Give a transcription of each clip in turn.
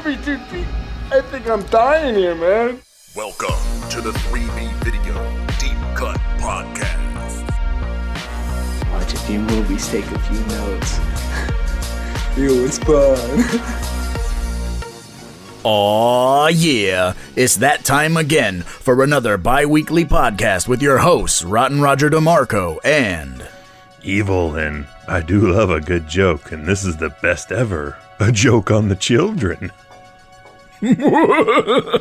Ep.53. I think I'm dying here, man. Welcome to the 3B Video Deep Cut Podcast. Watch a few movies, take a few notes. It was fun. Aw, yeah. It's that time again for another bi-weekly podcast with your hosts, Rotten Roger DeMarco and... Evil, and I do love a good joke, and this is the best ever. A joke on the children.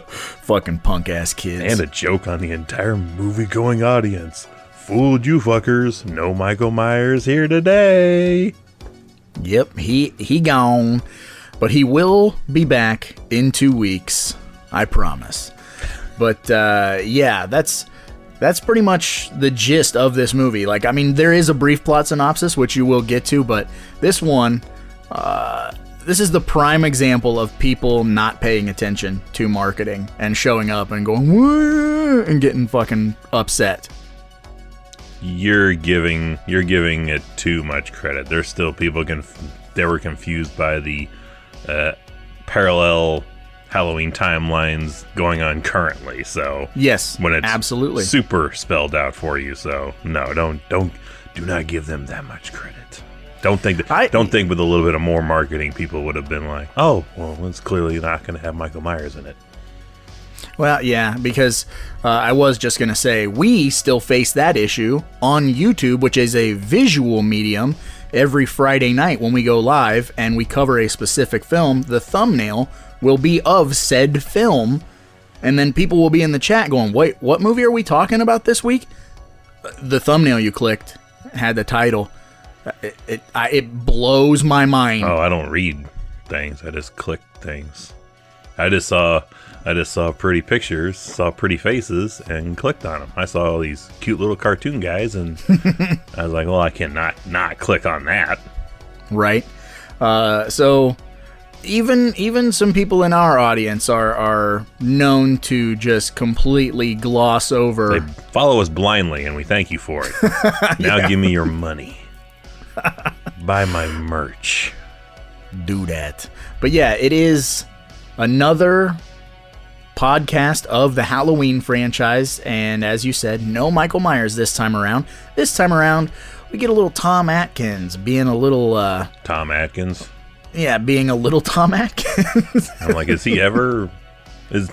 Fucking punk-ass kids. And a joke on the entire movie-going audience. Fooled you fuckers. No Michael Myers here today. Yep, he gone. But he will be back in 2 weeks. I promise. But, yeah, that's pretty much the gist of this movie. Like, I mean, there is a brief plot synopsis, which you will get to, but this one, this is the prime example of people not paying attention to marketing and showing up and going, whoa, and getting fucking upset. You're giving it too much credit. There's still people they were confused by the parallel Halloween timelines going on currently. So yes, when it's absolutely super spelled out for you. So no, do not give them that much credit. Don't think with a little bit of more marketing, people would have been like, oh, well, it's clearly not going to have Michael Myers in it. Well, yeah, because I was just going to say, we still face that issue on YouTube, which is a visual medium. Every Friday night when we go live and we cover a specific film, the thumbnail will be of said film, and then people will be in the chat going, wait, what movie are we talking about this week? The thumbnail you clicked had the title. It blows my mind. Oh, I don't read things. I just click things. I just saw pretty pictures, saw pretty faces, and clicked on them. I saw all these cute little cartoon guys, and I was like, well, I cannot not click on that. Right. So even some people in our audience are known to just completely gloss over. They follow us blindly, and we thank you for it. Now give me your money. Buy my merch. Do that. But yeah, it is another podcast of the Halloween franchise, and as you said, no Michael Myers this time around. This time around, we get a little Tom Atkins being a little Tom Atkins? Yeah, being a little Tom Atkins. I'm like, is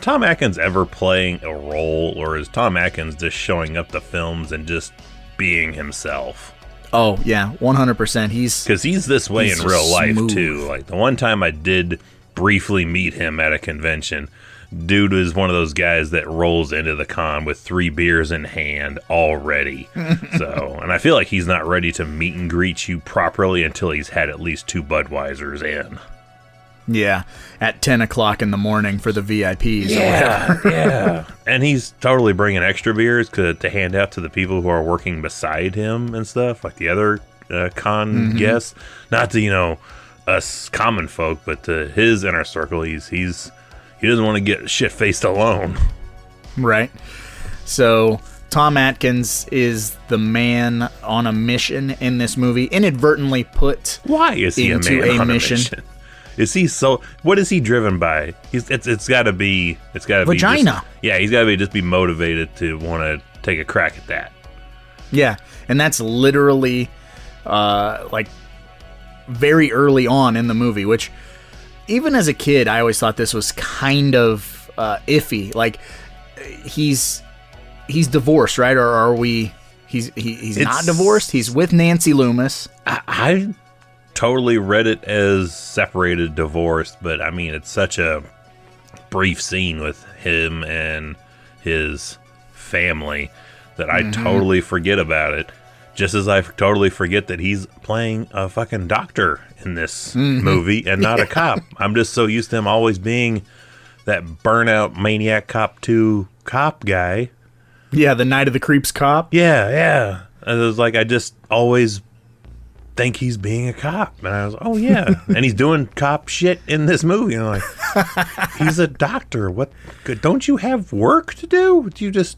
Tom Atkins ever playing a role, or is Tom Atkins just showing up to films and just being himself? Oh, yeah, 100%. Because he's this way in real life, smooth. too. Like, the one time I did briefly meet him at a convention, dude is one of those guys that rolls into the con with 3 beers in hand already. And I feel like he's not ready to meet and greet you properly until he's had at least 2 Budweisers in. Yeah, at 10 o'clock in the morning for the VIPs. Yeah. And he's totally bringing extra beers to hand out to the people who are working beside him and stuff, like the other con guests. Not to, us common folk, but to his inner circle, he doesn't want to get shit-faced alone. Right. So Tom Atkins is the man on a mission in this movie, inadvertently put Why is he into a man a on mission. a mission? Is he so? What is he driven by? It's got to be vagina. He's got to just be motivated to want to take a crack at that. Yeah, and that's literally like very early on in the movie, which even as a kid, I always thought this was kind of iffy. Like he's divorced, right? Or are we? He's not divorced. He's with Nancy Loomis. I totally read it as separated, divorced, but I mean, it's such a brief scene with him and his family that I totally forget about it. Just as I totally forget that he's playing a fucking doctor in this movie and not a cop. I'm just so used to him always being that burnout maniac cop 2 cop guy. Yeah, the Night of the Creeps cop. Yeah. And it was like, I just always think he's being a cop. And I was, oh yeah. And he's doing cop shit in this movie. And I'm like, he's a doctor. What? Don't you have work to do? Do you just...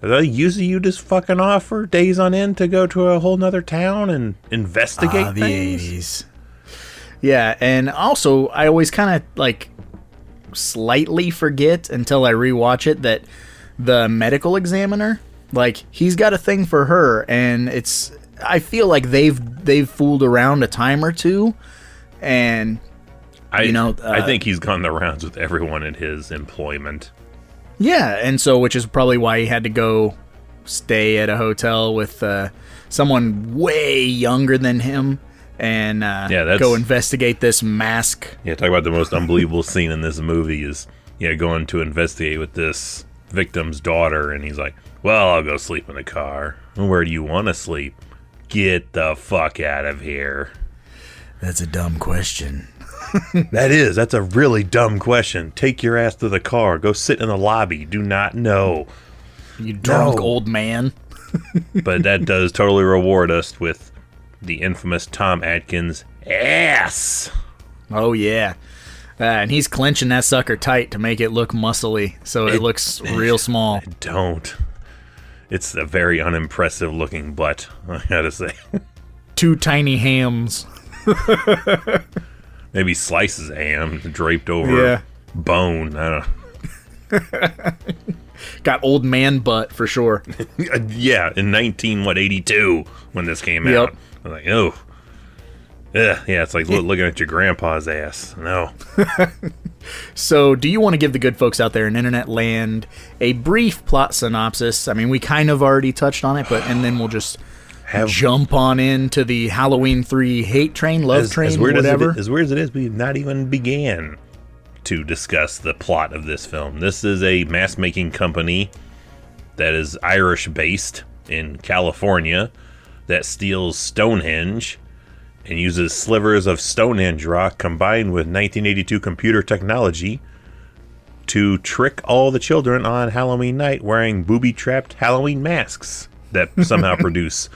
Are they using you just fucking off for days on end to go to a whole nother town and investigate the things? 80s. Yeah, and also, I always kind of, like, slightly forget until I rewatch it that the medical examiner, like, he's got a thing for her, and I feel like they've fooled around a time or two, and I think he's gone the rounds with everyone in his employment. Yeah, and so which is probably why he had to go stay at a hotel with someone way younger than him and go investigate this mask. Yeah, talk about the most unbelievable scene in this movie is going to investigate with this victim's daughter, and he's like, well, I'll go sleep in the car. Where do you want to sleep? Get the fuck out of here. That's a dumb question. That's a really dumb question. Take your ass to the car. Go sit in the lobby. Do not know. You drunk old man. But that does totally reward us with the infamous Tom Atkins ass. Oh, yeah. And he's clenching that sucker tight to make it look muscly, so it looks real small. Don't. It's a very unimpressive looking butt, I gotta say. 2 tiny hams. Maybe slices of ham draped over bone. I don't know. Got old man butt for sure. Yeah, in 82 when this came out. I was like, oh. Yeah, it's like looking at your grandpa's ass. No. So, do you want to give the good folks out there in internet land a brief plot synopsis? I mean, we kind of already touched on it, and then we'll just jump on into the Halloween 3 hate train, love train, whatever. As weird as it is, we've not even began to discuss the plot of this film. This is a mask-making company that is Irish-based in California that steals Stonehenge and uses slivers of Stonehenge rock combined with 1982 computer technology to trick all the children on Halloween night wearing booby-trapped Halloween masks that somehow produce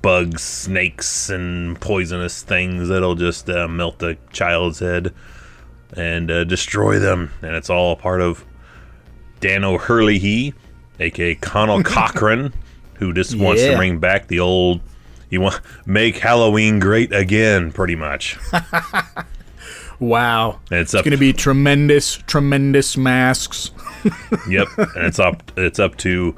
bugs, snakes, and poisonous things that'll just melt the child's head and destroy them. And it's all part of Dan O'Hurley, a.k.a. Connell Cochran, who just wants to bring back the old... make Halloween great again, pretty much. Wow. And it's going to be tremendous masks. Yep. And it's up to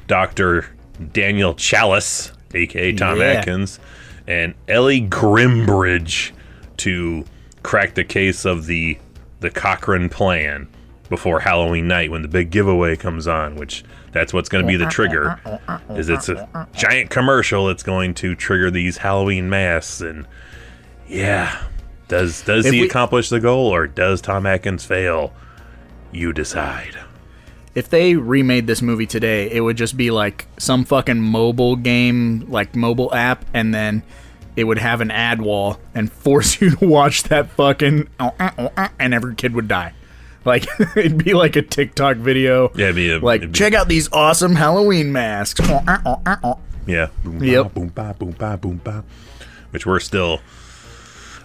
Dr. Daniel Chalice, a.k.a. Tom Atkins, and Ellie Grimbridge to crack the case of the Cochrane plan before Halloween night when the big giveaway comes on, which that's what's going to be the trigger. It's a giant commercial that's going to trigger these Halloween masks, and does he accomplish the goal, or does Tom Atkins fail? You decide. If they remade this movie today, it would just be like some fucking mobile game, like mobile app, and then it would have an ad wall and force you to watch that fucking and every kid would die. Like, it'd be like a TikTok video. Yeah, check out these awesome Halloween masks. Yeah. Boom, boom, ba, boom, ba, boom, ba. Which we're still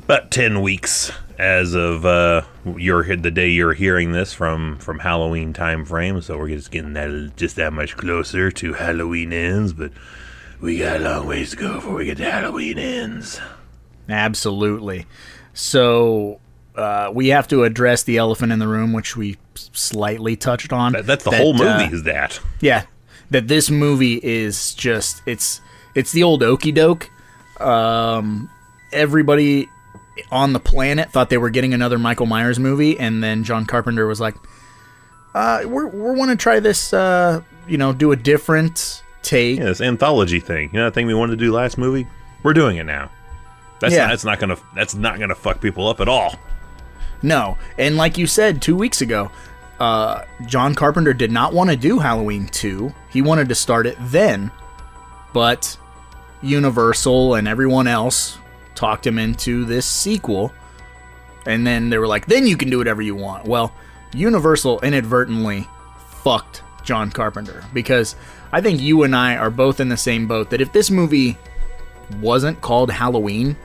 about 10 weeks as of the day you're hearing this from Halloween time frame. So we're just getting that much closer to Halloween ends. But we got a long ways to go before we get to Halloween ends. Absolutely. So... we have to address the elephant in the room, which we slightly touched on. That's the whole movie, is that? Yeah. That this movie is just, it's the old okey doke. Everybody on the planet thought they were getting another Michael Myers movie, and then John Carpenter was like, we want to try this, do a different take. Yeah, this anthology thing. You know that thing we wanted to do last movie? We're doing it now. That's not gonna fuck people up at all. No, and like you said 2 weeks ago, John Carpenter did not want to do Halloween 2. He wanted to start it then, but Universal and everyone else talked him into this sequel, and then they were like, then you can do whatever you want. Well, Universal inadvertently fucked John Carpenter, because I think you and I are both in the same boat that if this movie wasn't called Halloween,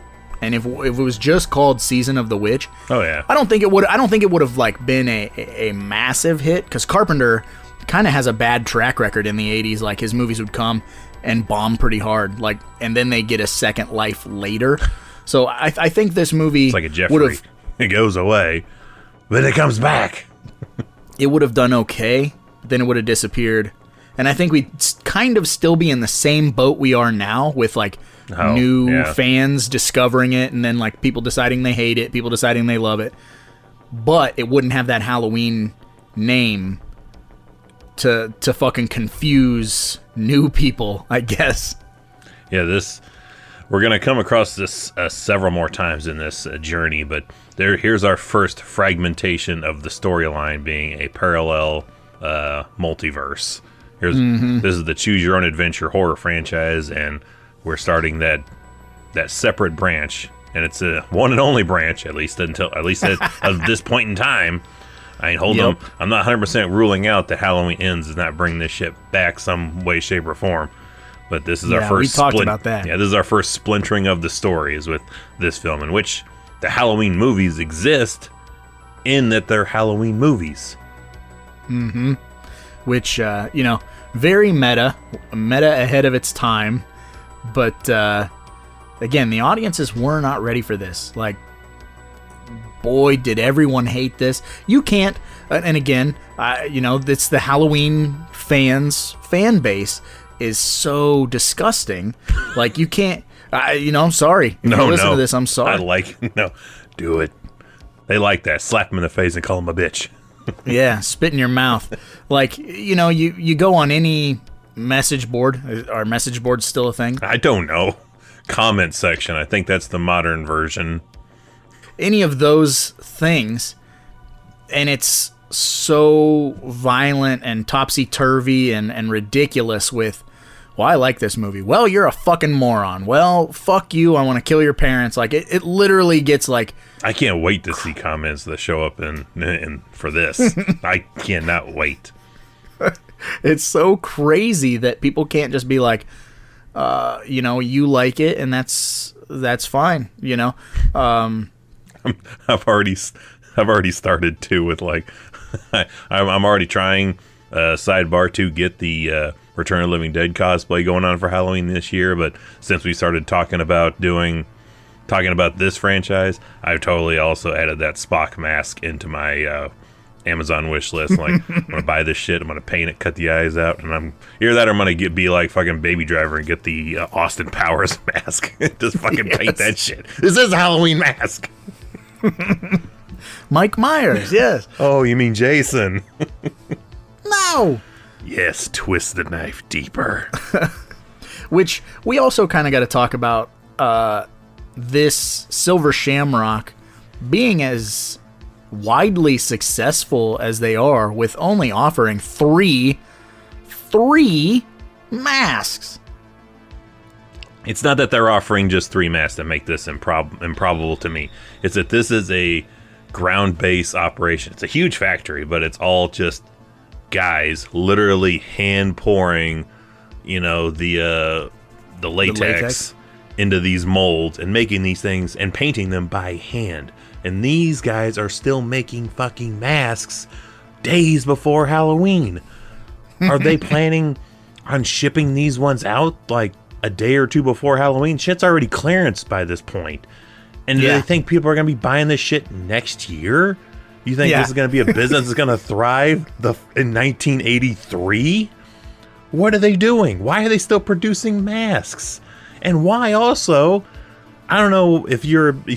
and if it was just called Season of the Witch, I don't think it would have like been a massive hit, because Carpenter kind of has a bad track record in the 80s. Like, his movies would come and bomb pretty hard, like, and then they get a second life later. So I think this movie, it's like a Jeffrey. It goes away, but it comes back. It would have done okay, then it would have disappeared. And I think we'd kind of still be in the same boat we are now with like new fans discovering it and then like people deciding they hate it, people deciding they love it. But it wouldn't have that Halloween name to fucking confuse new people, I guess. Yeah, we're going to come across this several more times in this journey, but here's our first fragmentation of the storyline being a parallel multiverse. This is the Choose Your Own Adventure horror franchise, and we're starting that separate branch, and it's a one and only branch, at least at this point in time. I ain't holding them. I'm not 100% ruling out that Halloween Ends does not bring this shit back some way, shape, or form. But this is our first. We talked about that. Yeah, this is our first splintering of the stories with this film, in which the Halloween movies exist, in that they're Halloween movies. Mm-hmm. Which very meta ahead of its time, but again, the audiences were not ready for this. Like, boy, did everyone hate this. You can't, and again, it's the Halloween fan base is so disgusting. Like, you can't, I'm sorry. If you listen to this, I'm sorry. Do it. They like that. Slap them in the face and call them a bitch. Yeah, spit in your mouth. Like, you go on any message board. Are message boards still a thing? I don't know. Comment section. I think that's the modern version. Any of those things, and it's so violent and topsy-turvy and ridiculous with, well, I like this movie. Well, you're a fucking moron. Well, fuck you. I want to kill your parents. Like, it literally gets like... I can't wait to see comments that show up in for this. I cannot wait. It's so crazy that people can't just be like, you like it, and that's fine. I've already started too with like, I'm already trying sidebar to get the Return of the Living Dead cosplay going on for Halloween this year. But since we started talking about this franchise, I've totally also added that Spock mask into my Amazon wish list. Like, I'm gonna buy this shit. I'm gonna paint it, cut the eyes out, and either that or I'm gonna be like fucking Baby Driver and get the Austin Powers mask. Just fucking paint that shit. This is a Halloween mask. Mike Myers, yes. Oh, you mean Jason? No. Yes, twist the knife deeper. Which we also kind of got to talk about this Silver Shamrock being as widely successful as they are, with only offering three masks. It's not that they're offering just 3 masks that make this improbable to me. It's that this is a ground-based operation. It's a huge factory, but it's all just guys literally hand pouring, the latex into these molds and making these things and painting them by hand. And these guys are still making fucking masks days before Halloween. Are they planning on shipping these ones out like a day or two before Halloween? Shit's already clearance by this point. And do they think people are going to be buying this shit next year? You think this is going to be a business that's going to thrive in 1983? What are they doing? Why are they still producing masks? And why also, I don't know if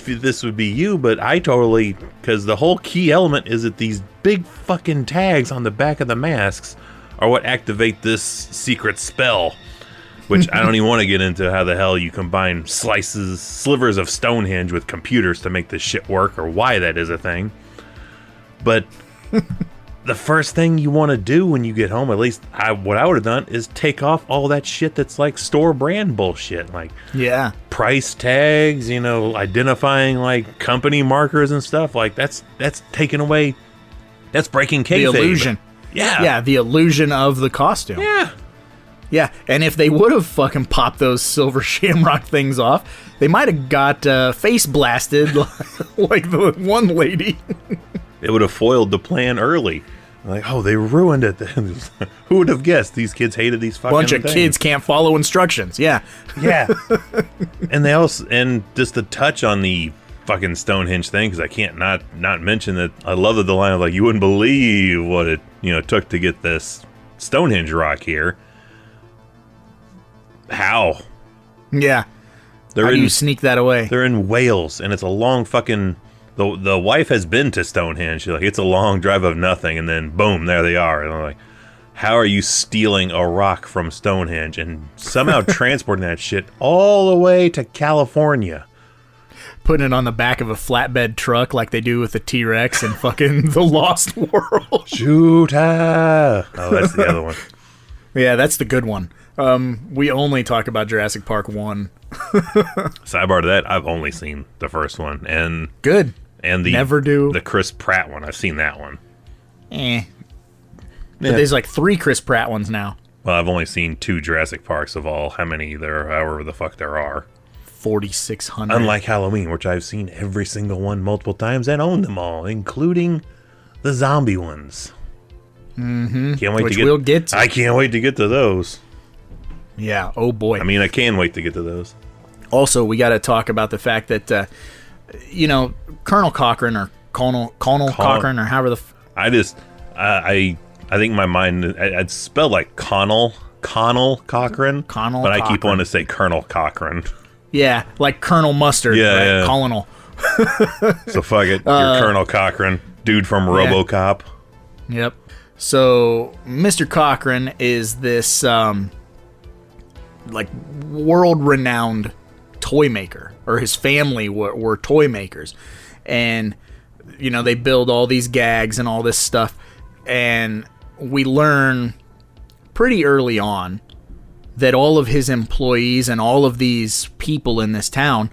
this would be you, but I totally, because the whole key element is that these big fucking tags on the back of the masks are what activate this secret spell. Which I don't even want to get into how the hell you combine slivers of Stonehenge with computers to make this shit work, or why that is a thing. But the first thing you want to do when you get home, at least what I would have done, is take off all that shit that's like store brand bullshit. Like price tags, identifying like company markers and stuff. Like that's taken away. That's breaking kayfabe. The illusion. Yeah, the illusion of the costume. Yeah, and if they would have fucking popped those Silver Shamrock things off, they might have got face blasted like the one lady. It would have foiled the plan early. Like, oh, they ruined it. Who would have guessed these kids hated these fucking bunch of kids can't follow instructions. Yeah. And they also, and just to touch on the fucking Stonehenge thing, because I can't not mention that I love the line of like, you wouldn't believe what it took to get this Stonehenge rock here. How? Yeah. How do you sneak that away? They're in Wales, and it's a long fucking... The wife has been to Stonehenge. She's like, it's a long drive of nothing, and then boom, there they are. And I'm like, how are you stealing a rock from Stonehenge and somehow transporting that shit all the way to California? Putting it on the back of a flatbed truck like they do with the T-Rex in fucking The Lost World. Shoota! Oh, that's the other one. Yeah, that's the good one. We only talk about Jurassic Park 1. Sidebar to that, I've only seen the first one. And good. And the Chris Pratt one. I've seen that one. But there's like 3 Chris Pratt ones now. Well, I've only seen 2 Jurassic Parks of all how many there, however the fuck there are. 4,600. Unlike Halloween, which I've seen every single one multiple times and own them all, including the zombie ones. Mm-hmm. Can't wait we'll get to. I can't wait to get to those. Yeah, oh boy. I mean, I can wait to get to those. Also, we got to talk about the fact that, Colonel Cochran or Colonel Cochran or however the... I think my mind, I'd spell like Connell Cochran, but I keep wanting to say Colonel Cochran. Yeah, like Colonel Mustard, yeah, right? Yeah. Colonel. So fuck it, you're Colonel Cochran, dude from RoboCop. Yep. So, Mr. Cochran is this, like, world-renowned toy maker, or his family were toy makers. And, they build all these gags and all this stuff. And we learn pretty early on that all of his employees and all of these people in this town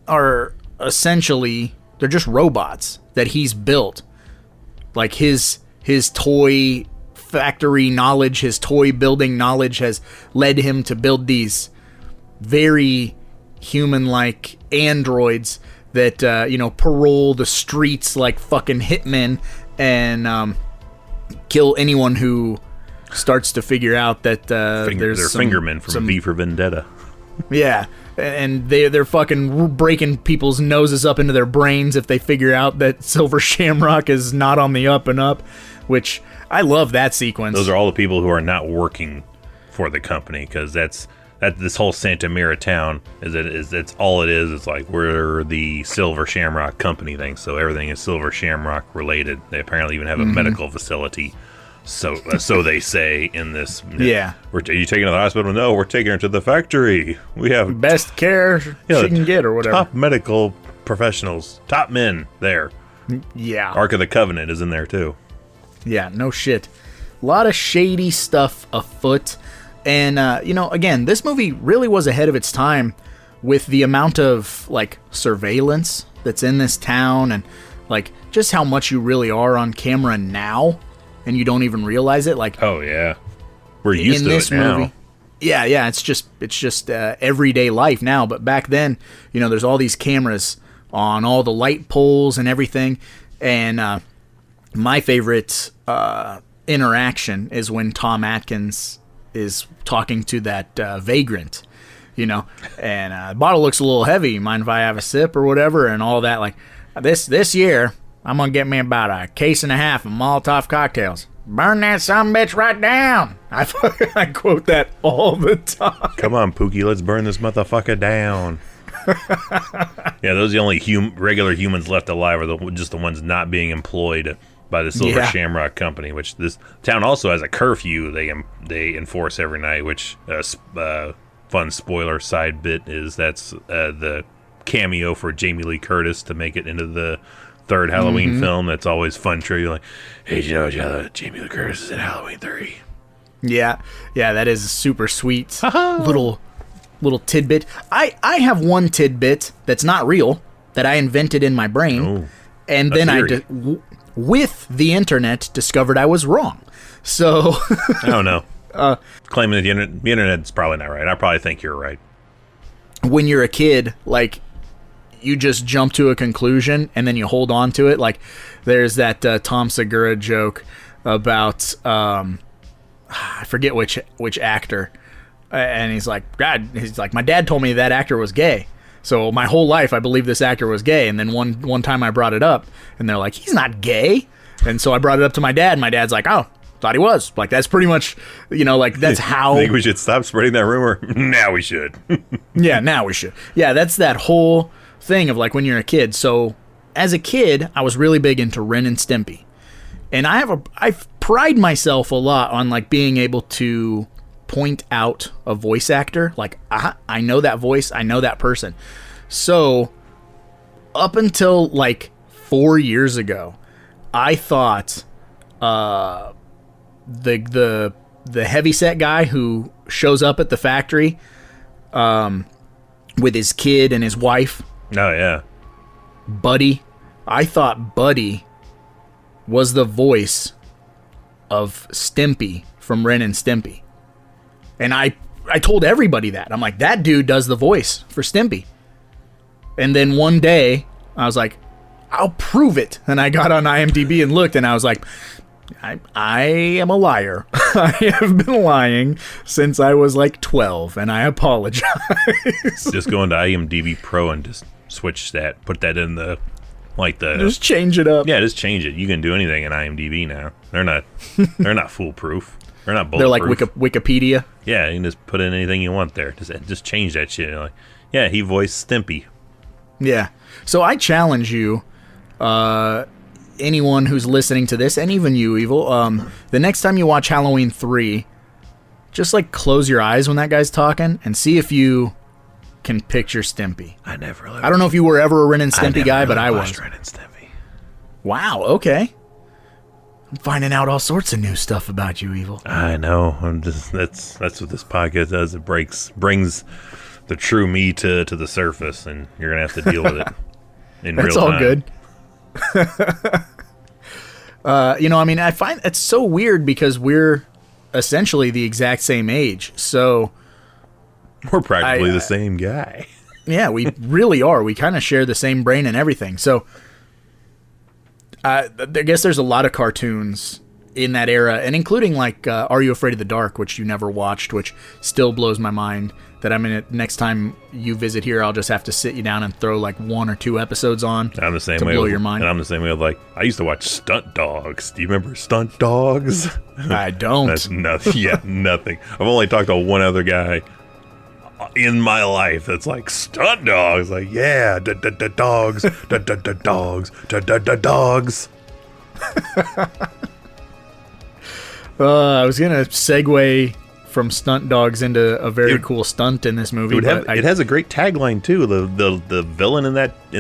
are essentially, they're just robots that he's built. Like his toy factory knowledge, his toy building knowledge has led him to build these very human-like androids that, parole the streets like fucking hitmen and kill anyone who starts to figure out that there's they're fingermen from V for Vendetta. Yeah, and they're fucking breaking people's noses up into their brains if they figure out that Silver Shamrock is not on the up and up, which I love that sequence. Those are all the people who are not working for the company, because that's this whole Santa Mira town it's all it is. It's like we're the Silver Shamrock company thing, so everything is Silver Shamrock related. They apparently even have a medical facility. So they say in this. Yeah. Are you taking her to the hospital? No, we're taking her to the factory. We have best care she can get or whatever. Top medical professionals, top men there. Yeah. Ark of the Covenant is in there too. Yeah, no shit. A lot of shady stuff afoot. And, again, this movie really was ahead of its time with the amount of, like, surveillance that's in this town and, like, just how much you really are on camera now and you don't even realize it. Like, oh, yeah. We're used to it now. Movie, yeah, it's just everyday life now. But back then, there's all these cameras on all the light poles and everything. And my favorite interaction is when Tom Atkins is talking to that vagrant, and the bottle looks a little heavy. Mind if I have a sip or whatever? And all that. Like this year, I'm gonna get me about a case and a half of Molotov cocktails. Burn that sumbitch right down. I quote that all the time. Come on, Pookie, let's burn this motherfucker down. Yeah, those are the only regular humans left alive, are just the ones not being employed by the Silver Shamrock Company, which this town also has a curfew they enforce every night, which fun spoiler side bit is that's the cameo for Jamie Lee Curtis to make it into the third Halloween film. That's always fun trivia. You're like, hey, did you know Jamie Lee Curtis is in Halloween 3? Yeah, that is a super sweet little tidbit. I have one tidbit that's not real that I invented in my brain, and then with the internet discovered I was wrong. So I don't know. Claiming that the internet's probably not right. I probably think you're right. When you're a kid, like, you just jump to a conclusion and then you hold on to it. Like, there's that Tom Segura joke about I forget which actor, and he's like, my dad told me that actor was gay. So my whole life, I believed this actor was gay. And then one time I brought it up, and they're like, he's not gay. And so I brought it up to my dad, and my dad's like, oh, thought he was. Like, that's pretty much, that's how... I think we should stop spreading that rumor? Now we should. Yeah, now we should. Yeah, that's that whole thing of, like, when you're a kid. So as a kid, I was really big into Ren and Stimpy. And I pride myself a lot on, like, being able to point out a voice actor. Like, I know that voice. I know that person. So up until, like, 4 years ago, I thought the heavyset guy who shows up at the factory with his kid and his wife. Oh, yeah. Buddy. I thought Buddy was the voice of Stimpy from Ren and Stimpy. And I told everybody that. I'm like, that dude does the voice for Stimpy. And then one day, I was like, I'll prove it. And I got on IMDb and looked, and I was like, I am a liar. I have been lying since I was like 12, and I apologize. Just go into IMDb Pro and just switch that. Put that in the just change it up. Yeah, just change it. You can do anything in IMDb now. They're not foolproof. They're not bulletproof. They're like Wikipedia. Yeah, you can just put in anything you want there. Just change that shit. Like, yeah, he voiced Stimpy. Yeah. So I challenge you, anyone who's listening to this, and even you, Evil, the next time you watch Halloween 3, just like close your eyes when that guy's talking and see if you can picture Stimpy. I don't know if you were ever a Ren and Stimpy guy, but I was. Ren and Stimpy. Wow, okay. I'm finding out all sorts of new stuff about you, Evil. I know. That's what this podcast does. It brings the true me to the surface, and you're gonna have to deal with it in real time. That's all good. I mean, I find it's so weird because we're essentially the exact same age. So we're practically the same guy. Yeah, we really are. We kind of share the same brain and everything. So I guess there's a lot of cartoons in that era, and including like Are You Afraid of the Dark, which you never watched, which still blows my mind. That next time you visit here, I'll just have to sit you down and throw like 1 or 2 episodes on. I'm the same to way. Blow your mind. And I'm the same way. Like, I used to watch Stunt Dogs. Do you remember Stunt Dogs? I don't. That's nothing. Yeah, nothing. I've only talked to one other guy in my life that's like Stunt Dogs. Like, yeah, dogs, dogs, dogs. I was gonna segue from Stunt Dogs into a very cool stunt in this movie. It has a great tagline too. The villain in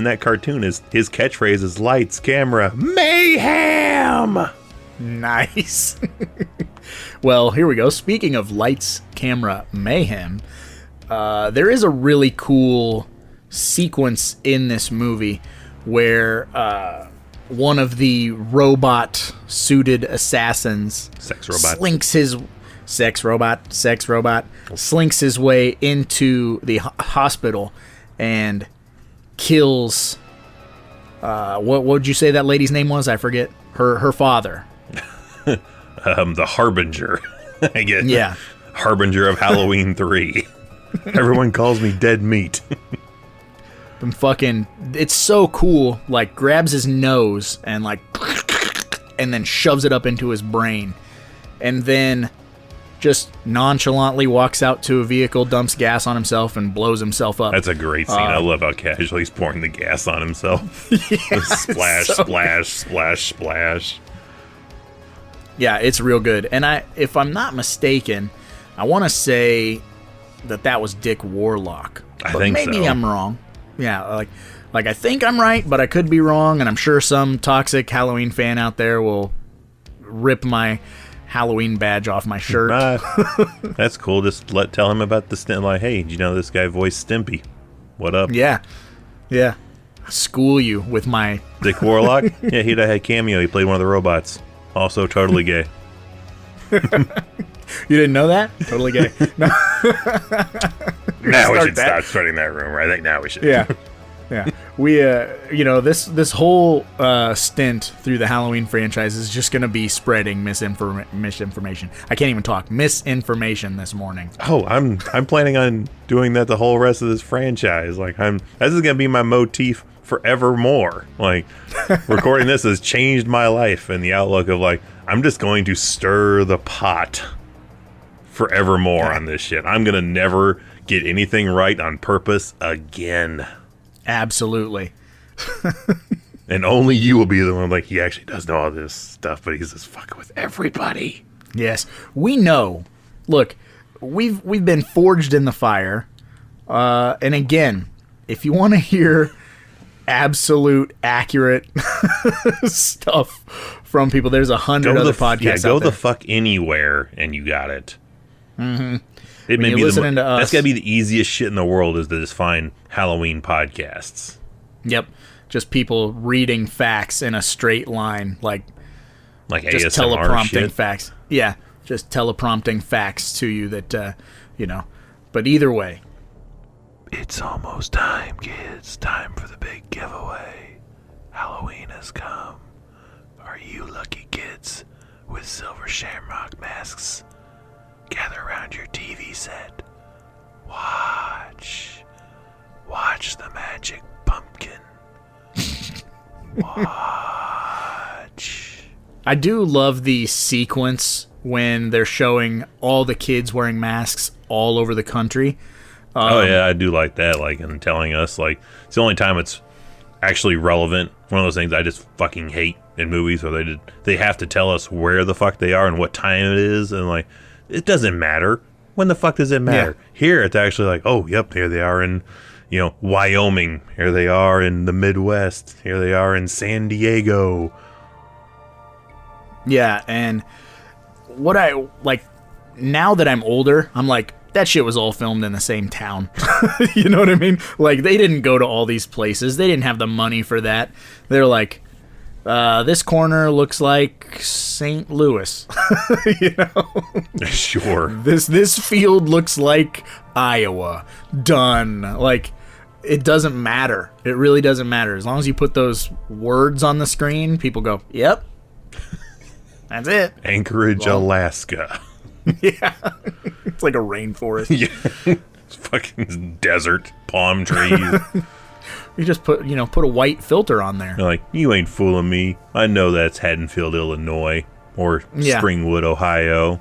that cartoon is his catchphrase is lights, camera, mayhem. Nice. Well, here we go. Speaking of lights, camera, mayhem, there is a really cool sequence in this movie where one of the robot suited assassins slinks his way into the hospital and kills what would you say that lady's name was? I forget. Her father. The Harbinger. I guess. Yeah. Harbinger of Halloween 3. Everyone calls me Dead Meat. And fucking, it's so cool. Like, grabs his nose and like, and then shoves it up into his brain, and then just nonchalantly walks out to a vehicle, dumps gas on himself, and blows himself up. That's a great scene. I love how casually he's pouring the gas on himself. Yeah, splash, splash, splash, splash. Yeah, it's real good. And if I'm not mistaken, I want to say that was Dick Warlock. I think so. Maybe I'm wrong. Yeah, like I think I'm right, but I could be wrong, and I'm sure some toxic Halloween fan out there will rip my Halloween badge off my shirt. That's cool. Just tell him about the stint. Like, hey, do you know this guy voiced Stimpy? What up? Yeah. School you with my Dick Warlock. Yeah, he had a cameo. He played one of the robots. Also, totally gay. You didn't know that? Totally gay. No. Now we should stop spreading that rumor. I think now we should. Yeah. Yeah, we this whole stint through the Halloween franchise is just going to be spreading misinformation. I can't even talk. Misinformation this morning. Oh, I'm planning on doing that the whole rest of this franchise. Like this is going to be my motif forevermore. Like recording this has changed my life in the outlook of like I'm just going to stir the pot forevermore on this shit. I'm going to never get anything right on purpose again. Absolutely. And only you will be the one like, he actually does know all this stuff, but he's just fucking with everybody. Yes, we know. Look, we've been forged in the fire. And again, if you want to hear absolute accurate stuff from people, there's 100 other podcasts out there. Go the fuck anywhere and you got it. Mm-hmm. It may be that's gotta be the easiest shit in the world, is to just find Halloween podcasts. Yep, just people reading facts in a straight line, like just ASMR teleprompting shit. facts. Yeah, just teleprompting facts to you that But either way, It's almost time, kids. Time for the big giveaway. Halloween has come. Are you lucky kids with silver shamrock masks? Gather around your TV set. Watch the magic pumpkin. Watch. I do love the sequence when they're showing all the kids wearing masks all over the country. Oh yeah, I do like that. Like, and telling us, like, it's the only time it's actually relevant. One of those things I just fucking hate in movies, where they have to tell us where the fuck they are and what time it is, and like, it doesn't matter. When the fuck does it matter? Yeah. Here, it's actually like, oh, yep, here they are in, Wyoming. Here they are in the Midwest. Here they are in San Diego. Yeah, and what I like now that I'm older, I'm like, that shit was all filmed in the same town. You know what I mean? Like, they didn't go to all these places. They didn't have the money for that. They're like, this corner looks like St. Louis. Sure. This field looks like Iowa. Done. Like, it doesn't matter. It really doesn't matter. As long as you put those words on the screen, people go, yep. That's it. Anchorage, Alaska. Yeah. It's like a rainforest. Yeah. It's fucking desert, palm trees. You just put a white filter on there. You're like, you ain't fooling me. I know that's Haddonfield, Illinois, or Springwood, Ohio.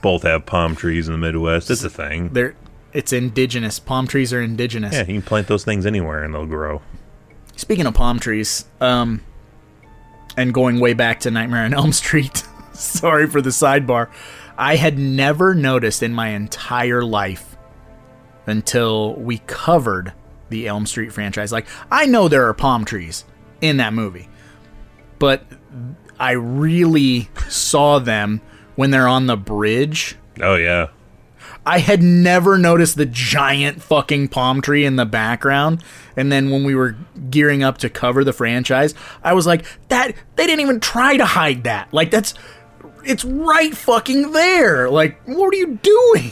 Both have palm trees in the Midwest. It's a thing. It's indigenous. Palm trees are indigenous. Yeah, you can plant those things anywhere and they'll grow. Speaking of palm trees, and going way back to Nightmare on Elm Street, sorry for the sidebar, I had never noticed in my entire life until we covered the Elm Street franchise. Like, I know there are palm trees in that movie, but I really saw them when they're on the bridge. Oh, yeah. I had never noticed the giant fucking palm tree in the background. And then when we were gearing up to cover the franchise, I was like, that they didn't even try to hide that. Like, it's right fucking there. Like, what are you doing?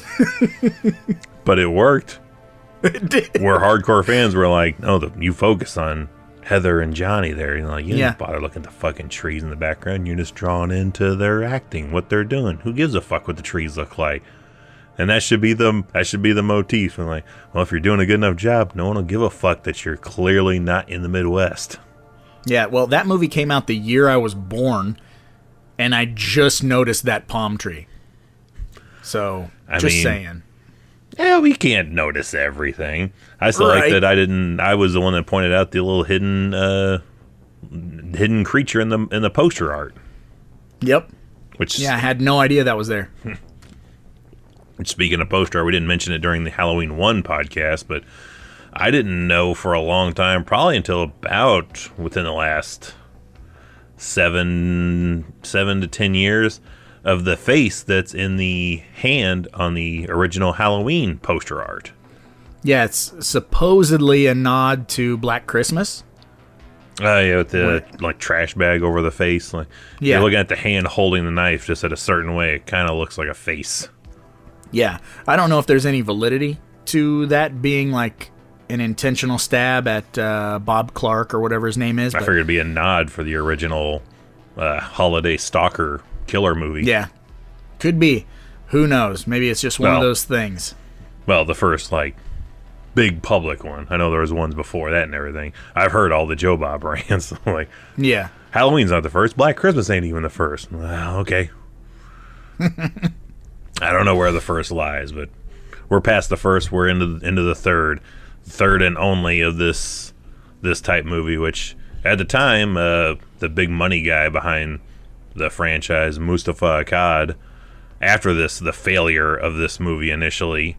But it worked. It did. We're hardcore fans. We're like, no, you focus on Heather and Johnny there. You didn't bother looking at the fucking trees in the background. You're just drawn into their acting, what they're doing. Who gives a fuck what the trees look like? And that should be the motif. And like, well, if you're doing a good enough job, no one will give a fuck that you're clearly not in the Midwest. Yeah, well, that movie came out the year I was born, and I just noticed that palm tree. So, saying. Yeah, we can't notice everything. I still like that I was the one that pointed out the little hidden creature in the poster art. Yep. Which I had no idea that was there. Speaking of poster art, we didn't mention it during the Halloween 1 podcast, but I didn't know for a long time, probably until about within the last 7 to 10 years, of the face that's in the hand on the original Halloween poster art. Yeah, it's supposedly a nod to Black Christmas. Yeah, with the trash bag over the face. Like, you're looking at the hand holding the knife just at a certain way. It kind of looks like a face. Yeah, I don't know if there's any validity to that being like an intentional stab at Bob Clark or whatever his name is. I figured it'd be a nod for the original holiday stalker killer movie. Yeah, could be. Who knows? Maybe it's just one of those things. Well, the first, like, big public one. I know there was ones before that and everything. I've heard all the Joe Bob rants. Like, yeah. Halloween's not the first. Black Christmas ain't even the first. Well, okay. I don't know where the first lies, but we're past the first. We're into the third and only of this type movie, which at the time, the big money guy behind the franchise, Mustafa Akkad, after the failure of this movie initially,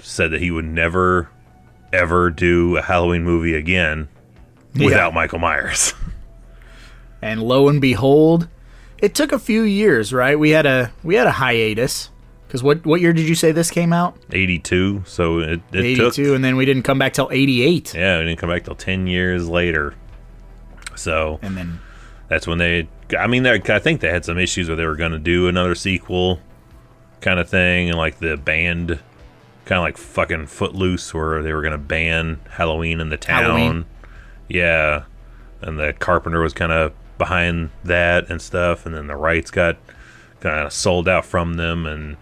said that he would never, ever do a Halloween movie again without Michael Myers. And lo and behold, it took a few years, right? We had a hiatus. Because what year did you say this came out? 82. So it 82, took, and then we didn't come back till 88. Yeah, we didn't come back till 10 years later. So and then that's when I think they had some issues where they were going to do another sequel kind of thing, and like the band, kind of like fucking Footloose, where they were going to ban Halloween in the town. Halloween. Yeah, and the Carpenter was kind of behind that and stuff, and then the rights got kind of sold out from them, and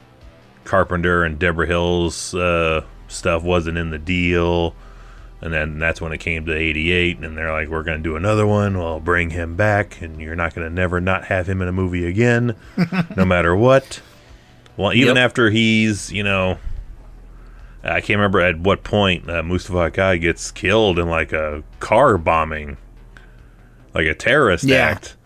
Carpenter and Deborah Hill's stuff wasn't in the deal. And then that's when it came to 88, and they're like, we're going to do another one. Well, bring him back, and you're not going to never not have him in a movie again, no matter what. Well, even after he's, I can't remember at what point Mustafa Akkad gets killed in like a car bombing, like a terrorist act.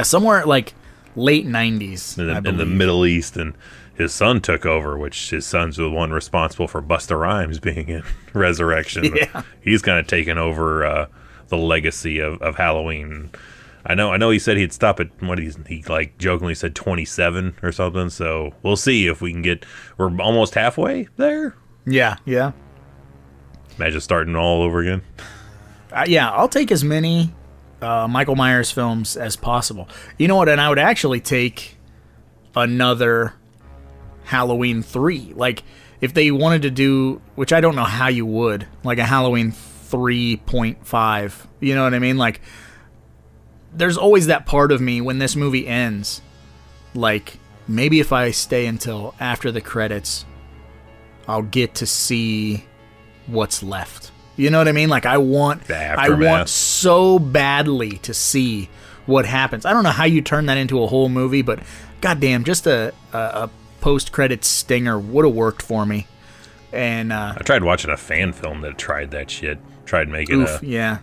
Somewhere like late 90s, in the Middle East, and his son took over, which his son's the one responsible for Busta Rhymes being in Resurrection. Yeah. He's kind of taken over the legacy of Halloween. I know he said he'd stop at he like jokingly said 27 or something, so we'll see if we can we're almost halfway there. Yeah. Imagine starting all over again. I'll take as many Michael Myers films as possible. You know what? And I would actually take another Halloween 3. Like, if they wanted to do, which I don't know how you would, like a Halloween 3.5. You know what I mean? Like, there's always that part of me when this movie ends, like, maybe if I stay until after the credits, I'll get to see what's left. You know what I mean? Like, I want so badly to see what happens. I don't know how you turn that into a whole movie, but goddamn, just a post-credits stinger would have worked for me. And I tried watching a fan film that tried that shit. Tried making yeah.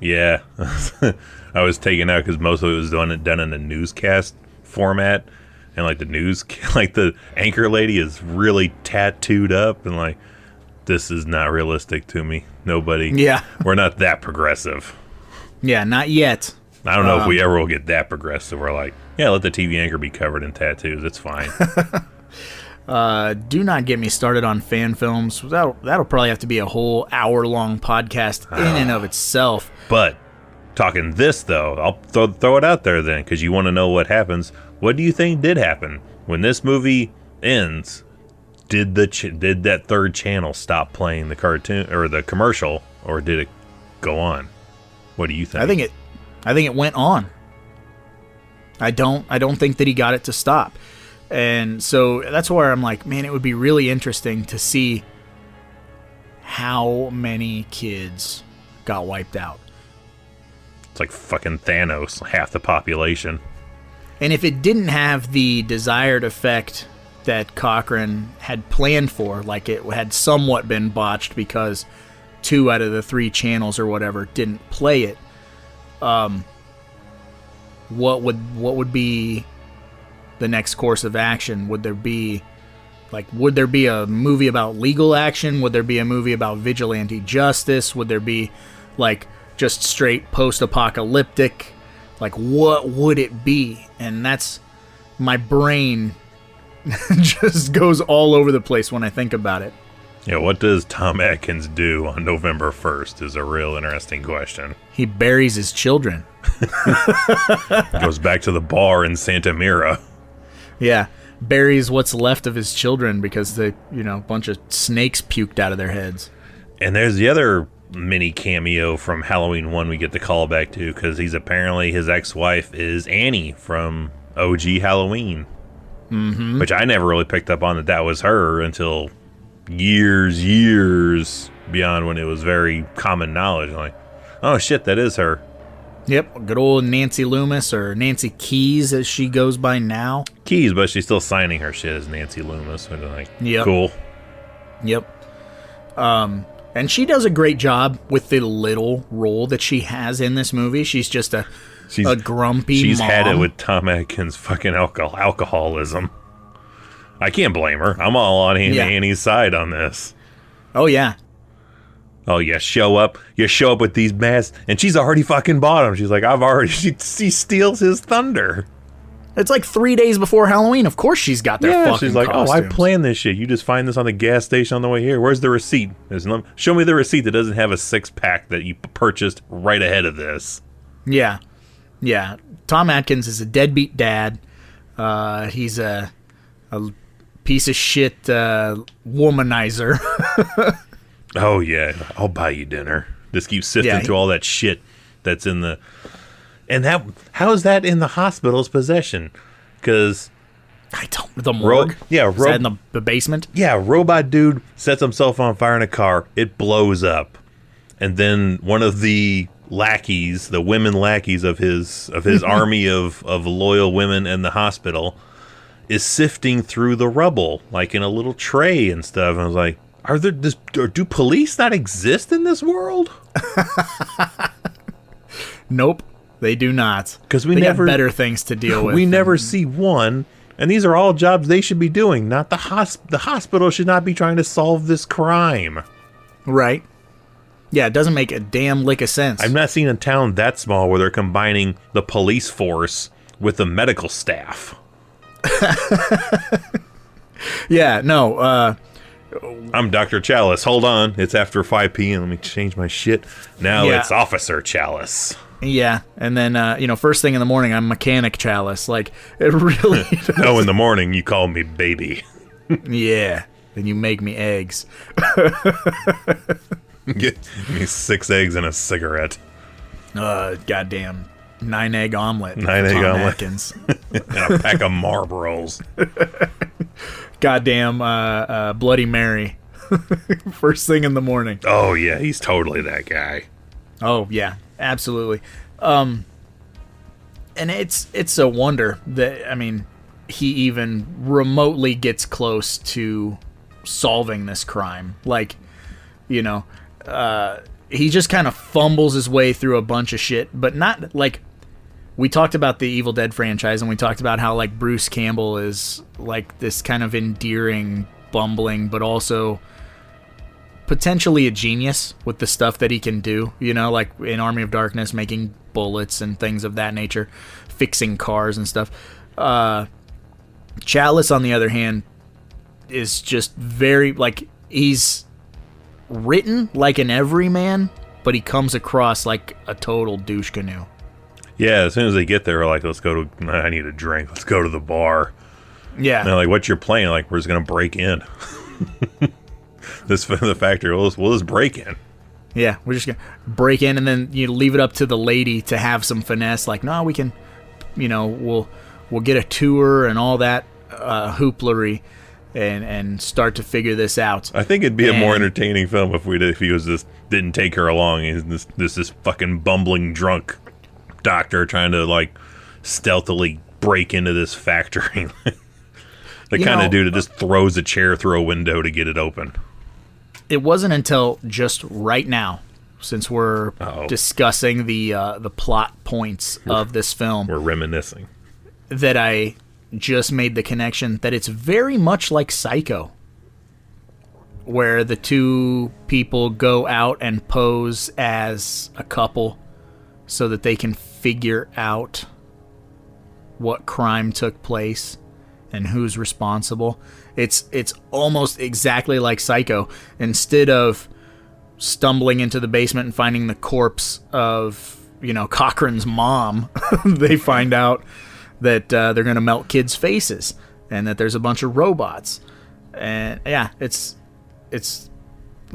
I was taken out because most of it was done in a newscast format, and like the anchor lady is really tattooed up, and like, this is not realistic to me. Nobody. Yeah. We're not that progressive. Yeah, not yet. I don't know if we ever will get that progressive. We're like, yeah, let the TV anchor be covered in tattoos. It's fine. Do not get me started on fan films. That'll probably have to be a whole hour-long podcast in and of itself. But talking this, though, I'll throw it out there then, because you want to know what happens. What do you think did happen? When this movie ends, did that third channel stop playing the cartoon or the commercial, or did it go on? What do you think? I think it went on. I don't think that he got it to stop. And so that's where I'm like, man, it would be really interesting to see how many kids got wiped out. It's like fucking Thanos, half the population. And if it didn't have the desired effect that Cochran had planned for, like it had somewhat been botched because 2 out of the 3 channels or whatever didn't play it, what would be the next course of action? Would there be a movie about legal action? Would there be a movie about vigilante justice? Would there be like just straight post-apocalyptic? Like, what would it be? And that's, my brain just goes all over the place when I think about it. Yeah, what does Tom Atkins do on November 1st is a real interesting question. He buries his children. Goes back to the bar in Santa Mira. Yeah, buries what's left of his children because a bunch of snakes puked out of their heads. And there's the other mini cameo from Halloween 1 we get the call back to, because he's apparently, his ex-wife is Annie from OG Halloween. Mm-hmm. Which I never really picked up on that was her until years beyond, when it was very common knowledge. Like, oh shit, that is her. Yep, good old Nancy Loomis, or Nancy Keys as she goes by now. Keys, but she's still signing her shit as Nancy Loomis. Which is like, yep. Cool. Yep. And she does a great job with the little role that she has in this movie. She's just a grumpy She's mom. had it with Tom Atkins' fucking alcoholism. I can't blame her. I'm all on Annie's side on this. Oh, yeah. Oh, you show up with these masks, and she's already fucking bought them. She's like, she steals his thunder. It's like 3 days before Halloween. Of course she's got their fucking she's like, costumes. oh, I planned this shit. You just find this on the gas station on the way here. Where's the receipt? Show me the receipt that doesn't have a 6-pack that you purchased right ahead of this. Yeah. Yeah. Tom Atkins is a deadbeat dad. He's a piece of shit womanizer. Oh, yeah. I'll buy you dinner. Just keep sifting through all that shit that's in the... And how is that in the hospital's possession? Because... I don't... The morgue? Is that in the basement? Yeah, robot dude sets himself on fire in a car. It blows up. And then one of the lackeys, the women lackeys of his army of loyal women in the hospital, is sifting through the rubble, like in a little tray and stuff. And I was like, do police not exist in this world? Nope, they do not. Because they got better things to deal with. We never see one, and these are all jobs they should be doing. Not the hospital should not be trying to solve this crime. Right. Yeah, it doesn't make a damn lick of sense. I've not seen a town that small where they're combining the police force with the medical staff. Yeah, no, I'm Dr. Chalice. Hold on. It's after 5 p.m. Let me change my shit. Now it's Officer Chalice. Yeah, and then, first thing in the morning, I'm Mechanic Chalice. Like, it really does. No, in the morning, you call me baby. Yeah, and you make me eggs. Get me 6 eggs and a cigarette. Goddamn 9-egg omelet. 9-egg omelet. Atkins. And a pack of Marlboros. Goddamn Bloody Mary. First thing in the morning. Oh, yeah, he's totally that guy. Oh, yeah, absolutely. And it's a wonder that, I mean, he even remotely gets close to solving this crime. Like, he just kind of fumbles his way through a bunch of shit, but not like... We talked about the Evil Dead franchise, and we talked about how, like, Bruce Campbell is, like, this kind of endearing, bumbling, but also potentially a genius with the stuff that he can do, like in Army of Darkness, making bullets and things of that nature, fixing cars and stuff. Chalice, on the other hand, is just very, like, he's written like an everyman, but he comes across like a total douche canoe. Yeah, as soon as they get there, we're like, let's go to... I need a drink. Let's go to the bar. Yeah. And they're like, what's your plan? Like, we're just going to break in. The factory, we'll just break in. Yeah, we're just going to break in, and then you leave it up to the lady to have some finesse. Like, no, we can, we'll get a tour and all that hooplery and start to figure this out. I think it'd be a more entertaining film if he was just didn't take her along. He's this fucking bumbling drunk doctor trying to, like, stealthily break into this factory. The kind of dude that just throws a chair through a window to get it open. It wasn't until just right now, since we're discussing the plot points of this film, we're reminiscing, that I just made the connection that it's very much like Psycho, where the two people go out and pose as a couple so that they can figure out what crime took place and who's responsible. It's almost exactly like Psycho. Instead of stumbling into the basement and finding the corpse of, Cochrane's mom, they find out that they're going to melt kids' faces and that there's a bunch of robots. And yeah, it's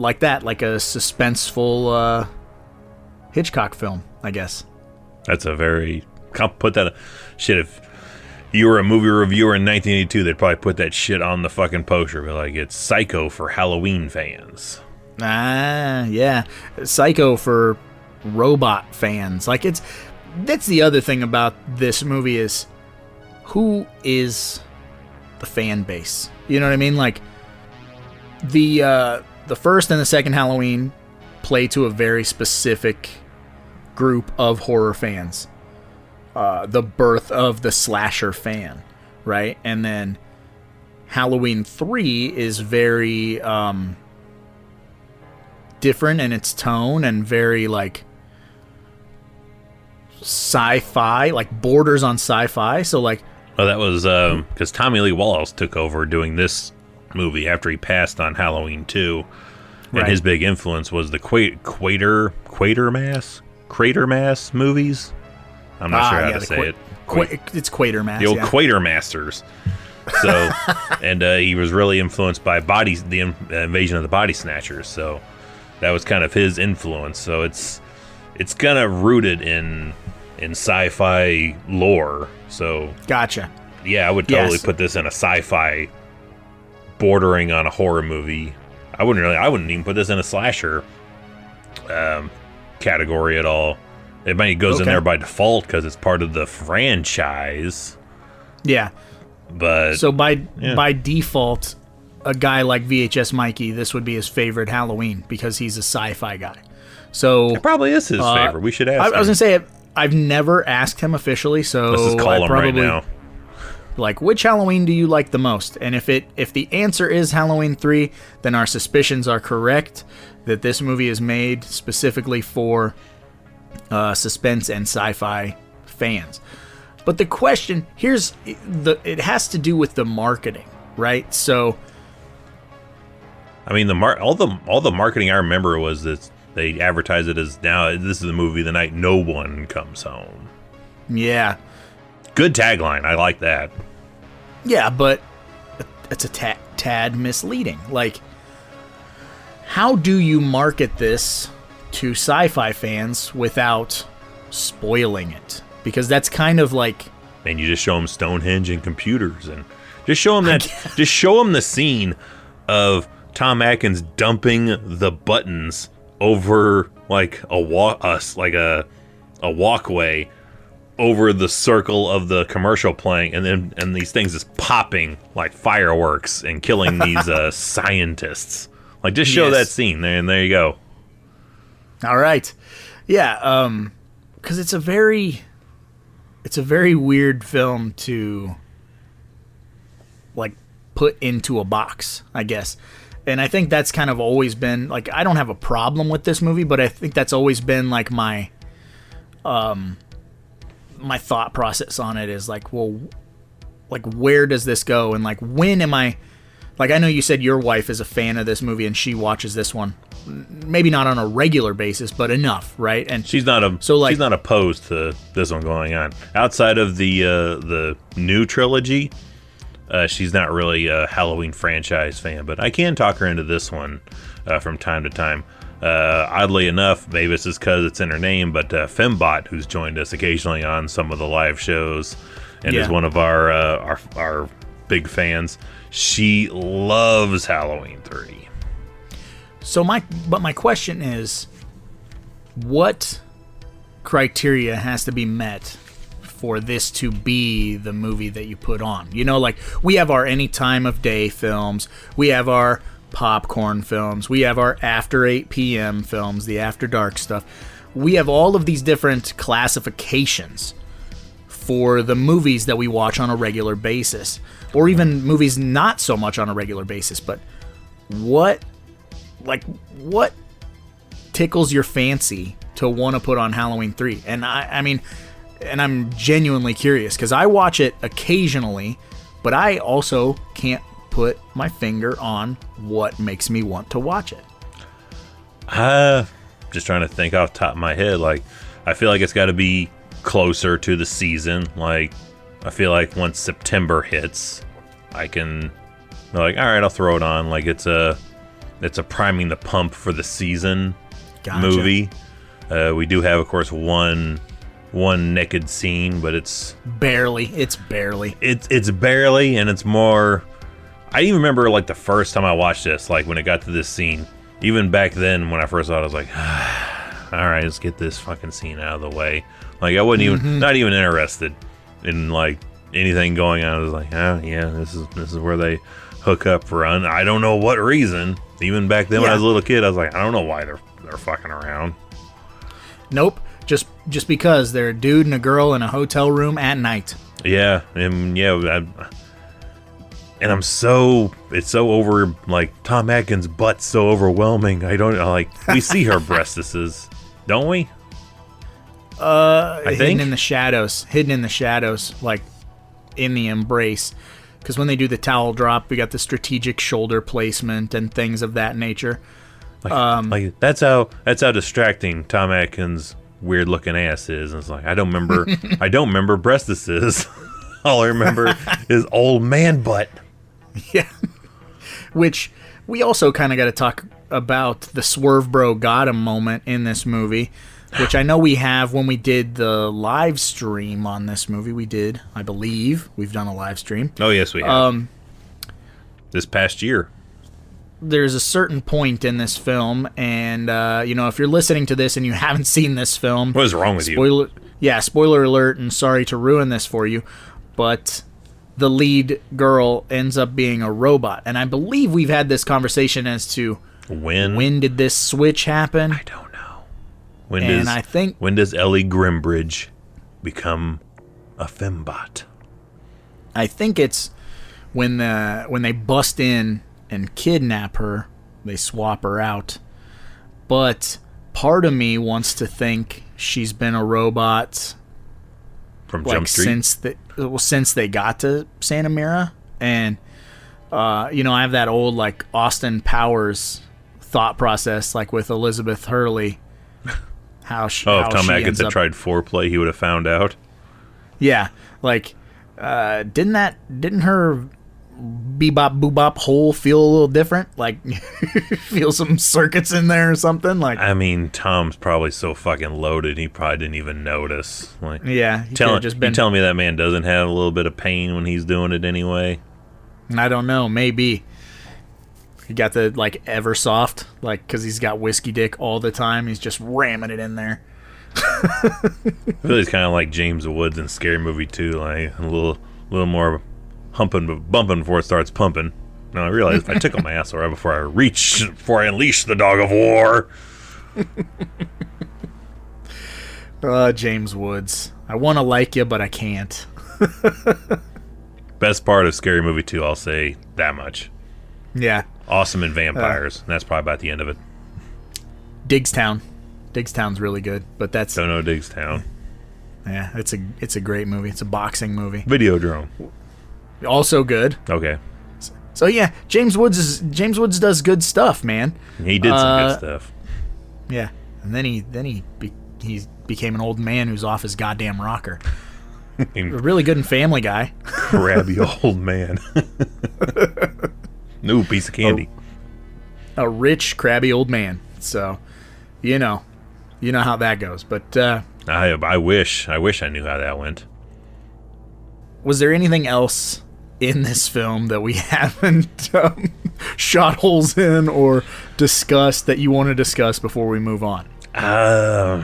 like that, like a suspenseful Hitchcock film, I guess. That's a very... Put that... Shit, if you were a movie reviewer in 1982, they'd probably put that shit on the fucking poster. Be like, it's Psycho for Halloween fans. Ah, yeah. Psycho for robot fans. Like, that's the other thing about this movie is, who is the fan base? You know what I mean? Like, the first and the second Halloween play to a very specific group of horror fans. The birth of the slasher fan, right? And then Halloween 3 is very different in its tone and very like sci-fi, like borders on sci-fi. So like, well, that was because Tommy Lee Wallace took over doing this movie after he passed on Halloween 2, and his big influence was the Quatermass movies. I'm not sure how to say it. It's Quatermass. The old Quatermasters. So, and he was really influenced by the invasion of the Body Snatchers. So, that was kind of his influence. So it's kind of rooted in sci-fi lore. So, gotcha. Yeah, I would totally put this in a sci-fi bordering on a horror movie. I wouldn't even put this in a slasher category at all. It might goes in there by default because it's part of the franchise. Yeah. But so by default, a guy like VHS Mikey, this would be his favorite Halloween because he's a sci-fi guy. So it probably is his favorite. We should ask him. I was gonna say I've never asked him officially, so let's just call him right now. Like, which Halloween do you like the most? And if the answer is Halloween 3, then our suspicions are correct that this movie is made specifically for suspense and sci-fi fans. But the question it has to do with the marketing, right? So, I mean, all the marketing I remember was that they advertised it as, now this is the movie the night no one comes home. Yeah, good tagline. I like that. Yeah, but it's a tad misleading. Like, how do you market this to sci-fi fans without spoiling it? Because that's kind of like, and you just show them Stonehenge and computers, and just show them just show them the scene of Tom Atkins dumping the buttons over like a walkway over the circle of the commercial playing, and these things just popping like fireworks and killing these scientists. Like, just show that scene there, and there you go. All right. Yeah, because it's a very weird film to like put into a box, I guess. And I think that's kind of always been like, I don't have a problem with this movie, but I think that's always been like my my thought process on it is like, well, like, where does this go? And like, when am I, like, I know you said your wife is a fan of this movie and she watches this one, maybe not on a regular basis, but enough, right? And she's not opposed to this one going on. Outside of the new trilogy, she's not really a Halloween franchise fan, but I can talk her into this one from time to time. Oddly enough, maybe it's just because it's in her name, but Fembot, who's joined us occasionally on some of the live shows and is one of our big fans, she loves Halloween 3. So my question is, what criteria has to be met for this to be the movie that you put on? You know, like, we have our any time of day films, we have our popcorn films, we have our after 8 p.m. films, the after dark stuff. We have all of these different classifications for the movies that we watch on a regular basis, or even movies not so much on a regular basis. But what tickles your fancy to want to put on Halloween 3? And I mean, and I'm genuinely curious because I watch it occasionally, but I also can't put my finger on what makes me want to watch it. Just trying to think off the top of my head. Like, I feel like it's got to be closer to the season. Like, I feel like once September hits, I can be like, all right, I'll throw it on. Like, it's it's a priming the pump for the season Gotcha. movie. We do have, of course, one naked scene, but it's barely. It's barely. It's barely, and it's more. I even remember like the first time I watched this, like when it got to this scene. Even back then, when I first saw it, I was like, all right, let's get this fucking scene out of the way. Like I wasn't even not even interested in like anything going on. I was like, oh yeah, this is where they hook up for I don't know what reason. Even back then when I was a little kid, I was like, I don't know why they're fucking around. Nope. Just because they're a dude and a girl in a hotel room at night. Yeah, and and it's so over, like, Tom Atkins' butt's so overwhelming. I don't know, like, we see her breastises, don't we? I think? Hidden in the shadows, like, in the embrace. Because when they do the towel drop, we got the strategic shoulder placement and things of that nature. Like that's how distracting Tom Atkins' weird-looking ass is. And it's like, I don't remember breastises. All I remember is old man butt. Yeah. Which we also kind of got to talk about the Swerve Bro got him moment in this movie, which I know we have when we did the live stream on this movie. We did, I believe, we've done a live stream. Oh, yes, we have. This past year. There's a certain point in this film, and, if you're listening to this and you haven't seen this film... What is wrong with you? Yeah, spoiler alert, and sorry to ruin this for you, but the lead girl ends up being a robot. And I believe we've had this conversation as to when did this switch happen? I don't know. When does Ellie Grimbridge become a fembot? I think it's when they bust in and kidnap her, they swap her out. But part of me wants to think she's been a robot from Jump Street since they got to Santa Mira, and I have that old like Austin Powers thought process, like with Elizabeth Hurley. If Tom Atkins had tried foreplay, he would have found out. Yeah, like didn't her bebop boobop hole feel a little different? Like feel some circuits in there or something? Like, I mean, Tom's probably so fucking loaded he probably didn't even notice. Like, yeah, you telling me that man doesn't have a little bit of pain when he's doing it anyway? I don't know, maybe. He got the like Eversoft, like, because he's got whiskey dick all the time. He's just ramming it in there. I feel he's kind of like James Woods in Scary Movie 2, like a little more humping but bumping before it starts pumping. Now I realize if I tickle my ass right before I unleash the dog of war. James Woods. I want to like you, but I can't. Best part of Scary Movie 2, I'll say that much. Yeah. Awesome in vampires. And that's probably about the end of it. Diggstown. Diggstown's really good, but that's... Don't know Diggstown. Yeah, it's a great movie. It's a boxing movie. Videodrome. Also good. Okay. So yeah, James Woods does good stuff, man. He did some good stuff. Yeah, and then he became an old man who's off his goddamn rocker. Really good in Family Guy. Crabby old man. New piece of candy. A rich, crabby old man. So, you know how that goes. But I wish I knew how that went. Was there anything else in this film that we haven't shot holes in or discussed that you want to discuss before we move on? No,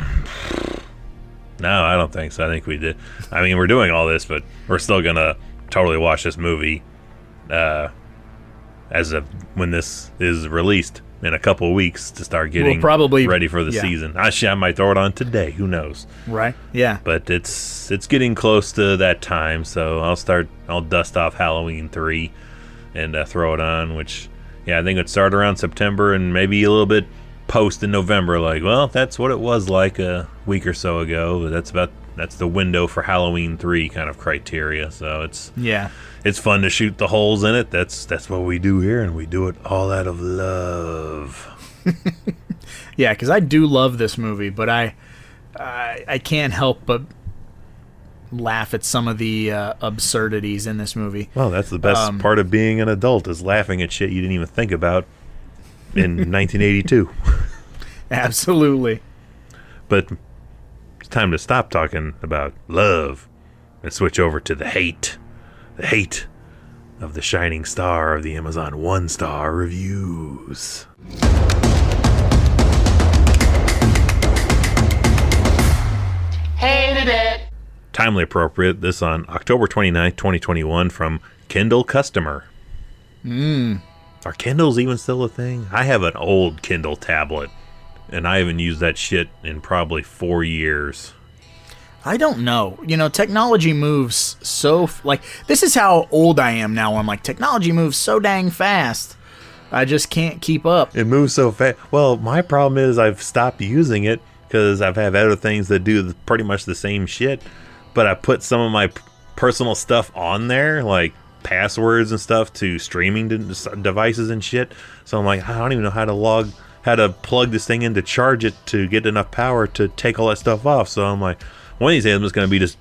I don't think so. I think we did. I mean, we're doing all this, but we're still gonna totally watch this movie as of when this is released in a couple of weeks to start getting ready for the season. I might throw it on today. Who knows? Right? Yeah. But it's getting close to that time, so I'll dust off Halloween 3 and throw it on. Which, I think it'd start around September and maybe a little bit post in November. Like, well, that's what it was like a week or so ago. But that's the window for Halloween 3 kind of criteria. So it's fun to shoot the holes in it. That's what we do here, and we do it all out of love. Yeah, because I do love this movie, but I can't help but laugh at some of the absurdities in this movie. Well, that's the best part of being an adult, is laughing at shit you didn't even think about in 1982. Absolutely. But it's time to stop talking about love and switch over to the hate. The hate of the shining star of the Amazon 1-star reviews. Hated it. Timely appropriate, this on October 29th, 2021 from Kindle Customer. Are Kindles even still a thing? I have an old Kindle tablet, and I haven't used that shit in probably 4 years. I don't know. You know, technology moves so... this is how old I am now. I'm like, technology moves so dang fast. I just can't keep up. It moves so fast. Well, my problem is I've stopped using it because I've had other things that do pretty much the same shit. But I put some of my personal stuff on there, like passwords and stuff to streaming devices and shit. So I'm like, I don't even know how to plug this thing in to charge it to get enough power to take all that stuff off. So I'm like, one of these days I'm just going to be just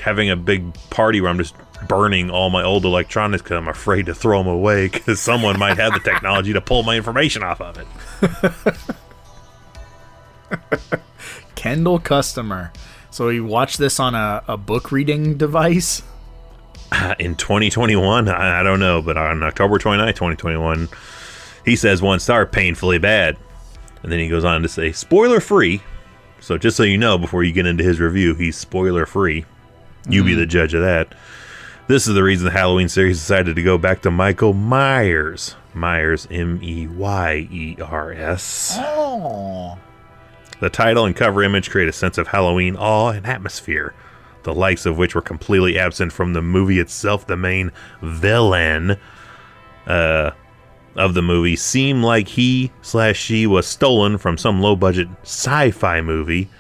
having a big party where I'm just burning all my old electronics because I'm afraid to throw them away because someone might have the technology to pull my information off of it. Kindle Customer. So you watch this on a book reading device? In 2021, I don't know, but on October 29th, 2021, he says 1 star, painfully bad. And then he goes on to say, spoiler free. So just so you know, before you get into his review, he's spoiler free. You be the judge of that. This is the reason the Halloween series decided to go back to Michael Myers. Myers, Meyers. Oh. The title and cover image create a sense of Halloween awe and atmosphere, the likes of which were completely absent from the movie itself. The main villain of the movie seemed like he/she was stolen from some low-budget sci-fi movie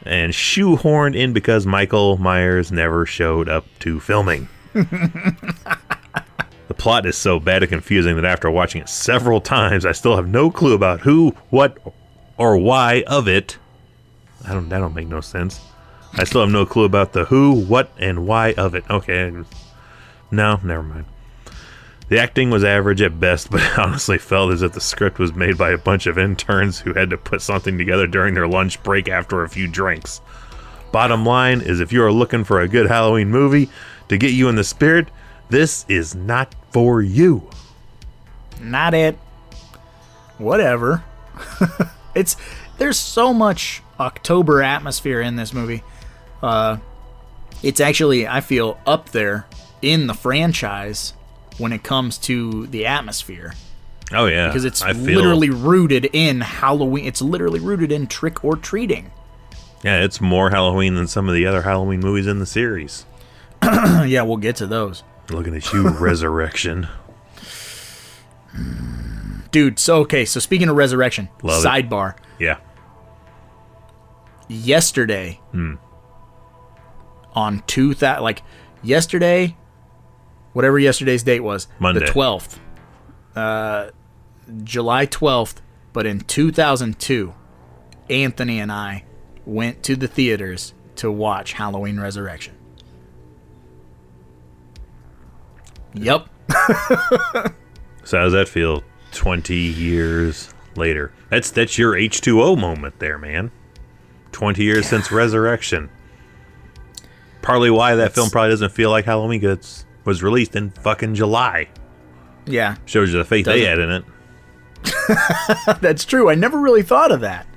and shoehorned in because Michael Myers never showed up to filming. The plot is so bad and confusing that after watching it several times, I still have no clue about who, what, or why of it. That don't make no sense. I still have no clue about the who, what, and why of it. Okay. No, never mind. The acting was average at best, but I honestly felt as if the script was made by a bunch of interns who had to put something together during their lunch break after a few drinks. Bottom line is, if you are looking for a good Halloween movie to get you in the spirit, this is not for you. Not it. Whatever. There's so much October atmosphere in this movie. It's actually, I feel, up there in the franchise when it comes to the atmosphere. Oh yeah, because it's literally rooted in Halloween. It's literally rooted in trick or treating. Yeah, it's more Halloween than some of the other Halloween movies in the series. Yeah, we'll get to those. Looking at you, Resurrection. Dude, so speaking of Resurrection, Love sidebar. It. Yeah. Yesterday, on yesterday, whatever yesterday's date was, Monday. the 12th, July 12th, but in 2002, Anthony and I went to the theaters to watch Halloween Resurrection. Yep. So how does that feel 20 years later? That's your H2O moment there, man. 20 years since Resurrection. Partly why that film probably doesn't feel like Halloween because it was released in fucking July. Yeah. Shows you the faith they had in it. That's true. I never really thought of that.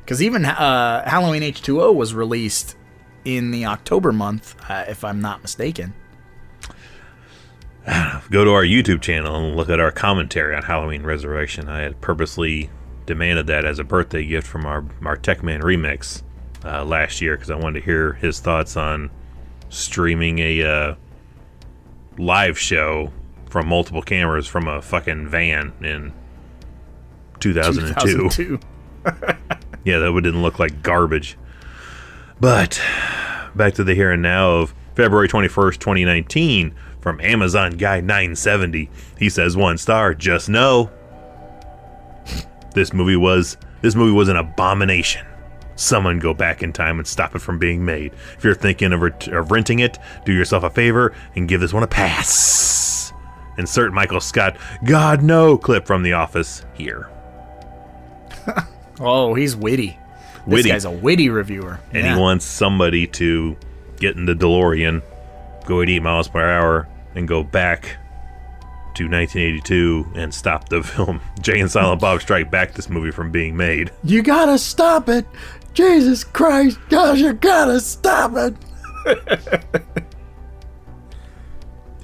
Because even Halloween H2O was released in the October month, if I'm not mistaken. Go to our YouTube channel and look at our commentary on Halloween Resurrection. I had purposely demanded that as a birthday gift from our Techman remix last year because I wanted to hear his thoughts on streaming a live show from multiple cameras from a fucking van in 2002. Yeah, that didn't look like garbage. But back to the here and now of February 21st, 2019, from Amazon Guy 970. He says 1 star, just know this movie was an abomination. Someone go back in time and stop it from being made. If you're thinking of renting it, do yourself a favor and give this one a pass. Insert Michael Scott, God no clip from The Office here. Oh, he's witty. This guy's a witty reviewer. And he wants somebody to get in the DeLorean, go 88 miles per hour, and go back to 1982 and stop the film Jay and Silent Bob Strike Back, this movie, from being made. You gotta stop it. Jesus Christ, gosh, you gotta stop it.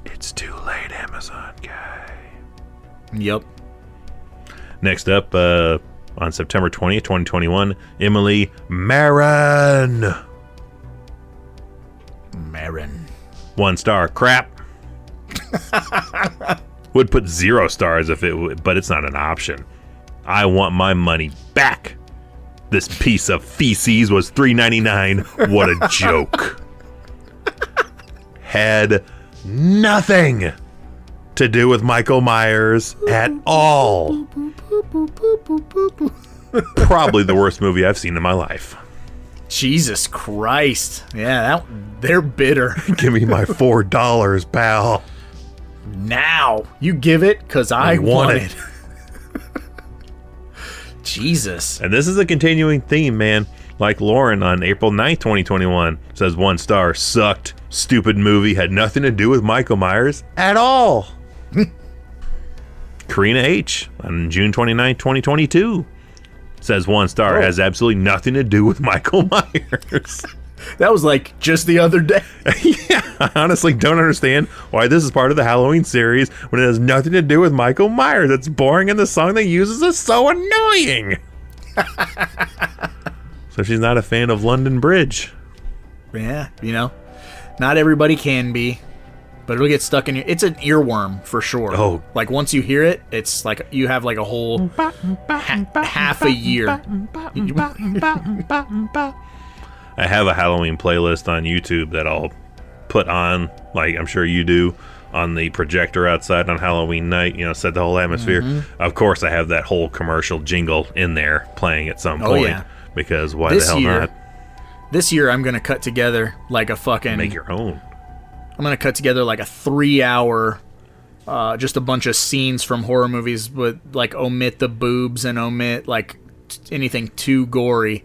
It's too late, Amazon guy. Yep. Next up, on September 20th, 2021, Emily Marin. 1 star. Crap. Would put 0 stars if it would, but it's not an option. I want my money back. This piece of feces was $3.99. What a joke. Had nothing to do with Michael Myers at all. Probably the worst movie I've seen in my life. Jesus Christ. Yeah, they're bitter. Give me my $4, pal. Now. You give it because I want it. Jesus. And this is a continuing theme, man. Like Lauren on April 9th, 2021 says 1 star, sucked, stupid movie, had nothing to do with Michael Myers at all. Karina H on June 29th, 2022 says 1 star, has absolutely nothing to do with Michael Myers. That was like just the other day. Yeah, I honestly don't understand why this is part of the Halloween series when it has nothing to do with Michael Myers. It's boring and the song they uses is so annoying. So she's not a fan of London Bridge. Yeah, not everybody can be, but it'll get stuck in your... It's an earworm for sure. Oh. Like once you hear it, it's like you have like a whole half a year. I have a Halloween playlist on YouTube that I'll put on, like I'm sure you do, on the projector outside on Halloween night, set the whole atmosphere. Mm-hmm. Of course, I have that whole commercial jingle in there playing at some point. Yeah. Because why the hell not? This year, I'm going to cut together like a fucking... Make your own. I'm going to cut together like a 3-hour, just a bunch of scenes from horror movies, but like omit the boobs and omit like anything too gory,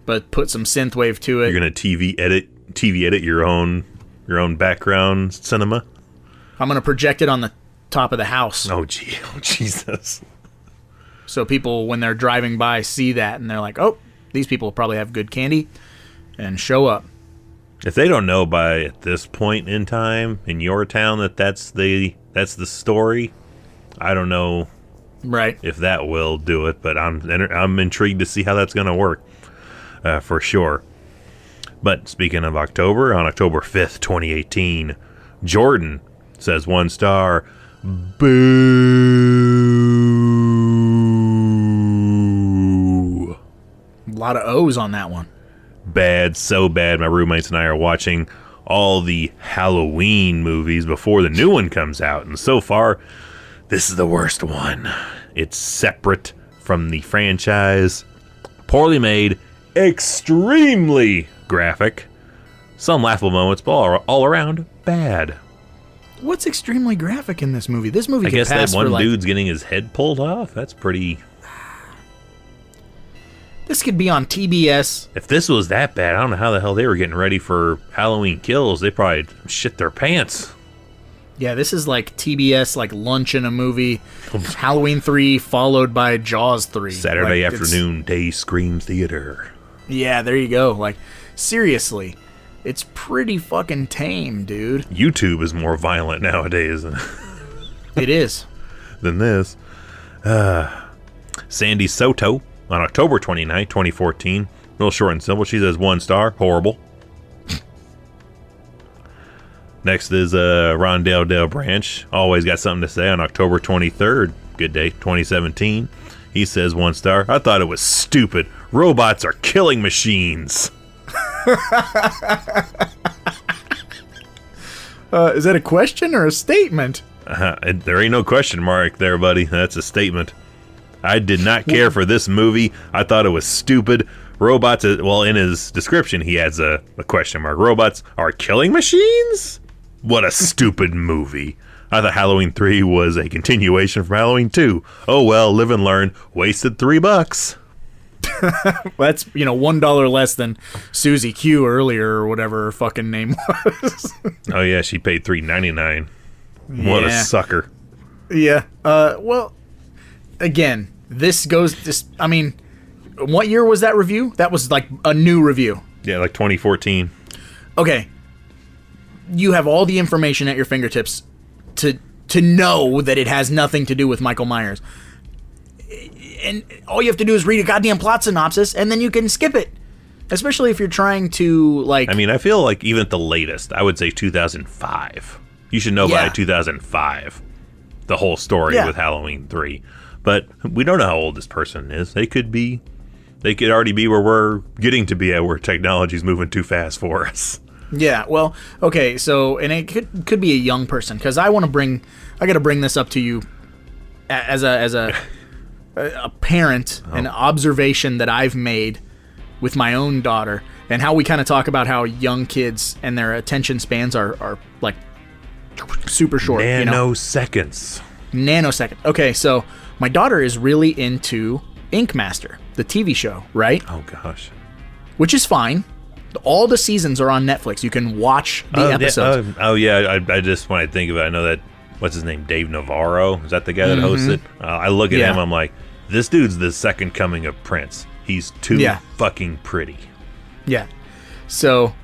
but put some synthwave to it. You're going to TV edit your own background cinema? I'm going to project it on the top of the house. Oh, Jesus. So people, when they're driving by, see that, and they're like, oh, these people probably have good candy, and show up. If they don't know by at this point in time in your town that's the story, I don't know if that will do it, but I'm intrigued to see how that's going to work, for sure. But speaking of October, on October 5th, 2018, Jordan says 1 star, boo. A lot of O's on that one. Bad, so bad. My roommates and I are watching all the Halloween movies before the new one comes out, and so far, this is the worst one. It's separate from the franchise, poorly made, extremely graphic, some laughable moments, but all around bad. What's extremely graphic in this movie? This movie I guess that one dude's getting his head pulled off. That's pretty... This could be on TBS. If this was that bad, I don't know how the hell they were getting ready for Halloween Kills. They probably shit their pants. Yeah, this is like TBS, like lunch in a movie. Halloween 3 followed by Jaws 3. Saturday afternoon, day Scream Theater. Yeah, there you go. Like, seriously, it's pretty fucking tame, dude. YouTube is more violent nowadays. It is. Than this. Sandy Soto on October 29, 2014. Real short and simple. She says 1 star. Horrible. Next is Rondell Dale Branch. Always got something to say on October 23rd. Good day, 2017. He says 1 star. I thought it was stupid. Robots are killing machines. Is that a question or a statement? There ain't no question mark there, buddy. That's a statement. I did not care for this movie. I thought it was stupid. Robots, well, in his description, he adds a question mark. Robots are killing machines? What a stupid movie. I thought Halloween 3 was a continuation from Halloween 2. Oh well, live and learn. Wasted $3. That's, $1 less than Susie Q earlier or whatever her fucking name was. Oh yeah, she paid $3.99. What a sucker. Yeah. Well, again, what year was that review? That was like a new review. Yeah, like 2014. Okay. You have all the information at your fingertips to know that it has nothing to do with Michael Myers. And all you have to do is read a goddamn plot synopsis, and then you can skip it. Especially if you're trying to, like... I feel like even at the latest, I would say 2005. You should know by 2005 the whole story with Halloween 3. But we don't know how old this person is. They could already be where we're getting to be at, where technology's moving too fast for us. Yeah, well, okay, so, and it could be a young person, because I got to bring this up to you as a parent, an observation that I've made with my own daughter, and how we kind of talk about how young kids and their attention spans are like super short. Nanoseconds. Nanosecond. Okay, so my daughter is really into Ink Master, the TV show, right? Oh, gosh. Which is fine. All the seasons are on Netflix. You can watch the episodes. I just, when I think of it, I know that, what's his name, Dave Navarro? Is that the guy that hosts it? I look at him, I'm like, this dude's the second coming of Prince. He's too fucking pretty. Yeah. So,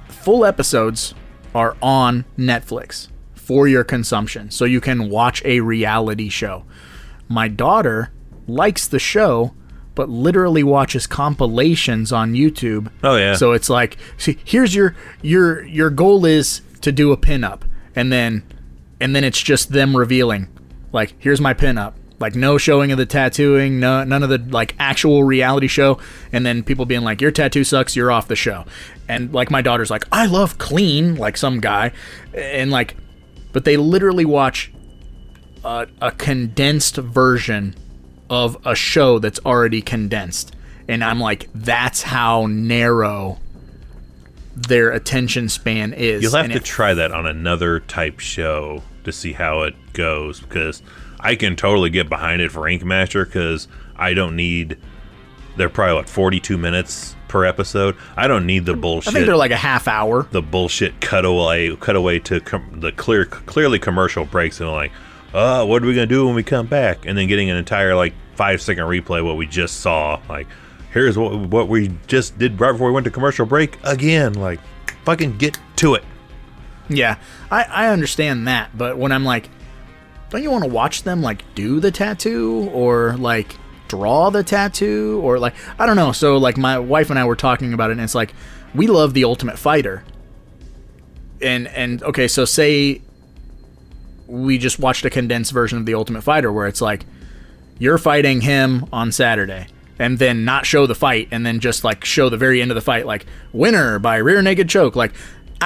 full episodes are on Netflix for your consumption. So you can watch a reality show. My daughter likes the show, but literally watches compilations on YouTube. Oh yeah. So it's like, see, here's your goal is to do a pinup, and then it's just them revealing, like, here's my pinup. Like, no showing of the tattooing, none of the, like, actual reality show, and then people being like, your tattoo sucks, you're off the show. And, like, my daughter's like, I love clean, like some guy, and, like, but they literally watch a condensed version of a show that's already condensed. And I'm like, that's how narrow their attention span is. You'll have to try that on another type show to see how it goes, because I can totally get behind it for Ink Master, because I don't need... They're probably, 42 minutes per episode? I don't need the bullshit... I think they're like a half hour. The bullshit cutaway to the clearly commercial breaks, and like, what are we going to do when we come back? And then getting an entire, 5-second replay of what we just saw. Like, here's what we just did right before we went to commercial break again. Like, fucking get to it. Yeah, I understand that, but when I'm like, don't you want to watch them, do the tattoo, or, draw the tattoo, or, I don't know. So, my wife and I were talking about it, and it's like, we love The Ultimate Fighter. And okay, so say we just watched a condensed version of The Ultimate Fighter, where it's like, you're fighting him on Saturday, and then not show the fight, and then just, show the very end of the fight, winner by rear naked choke.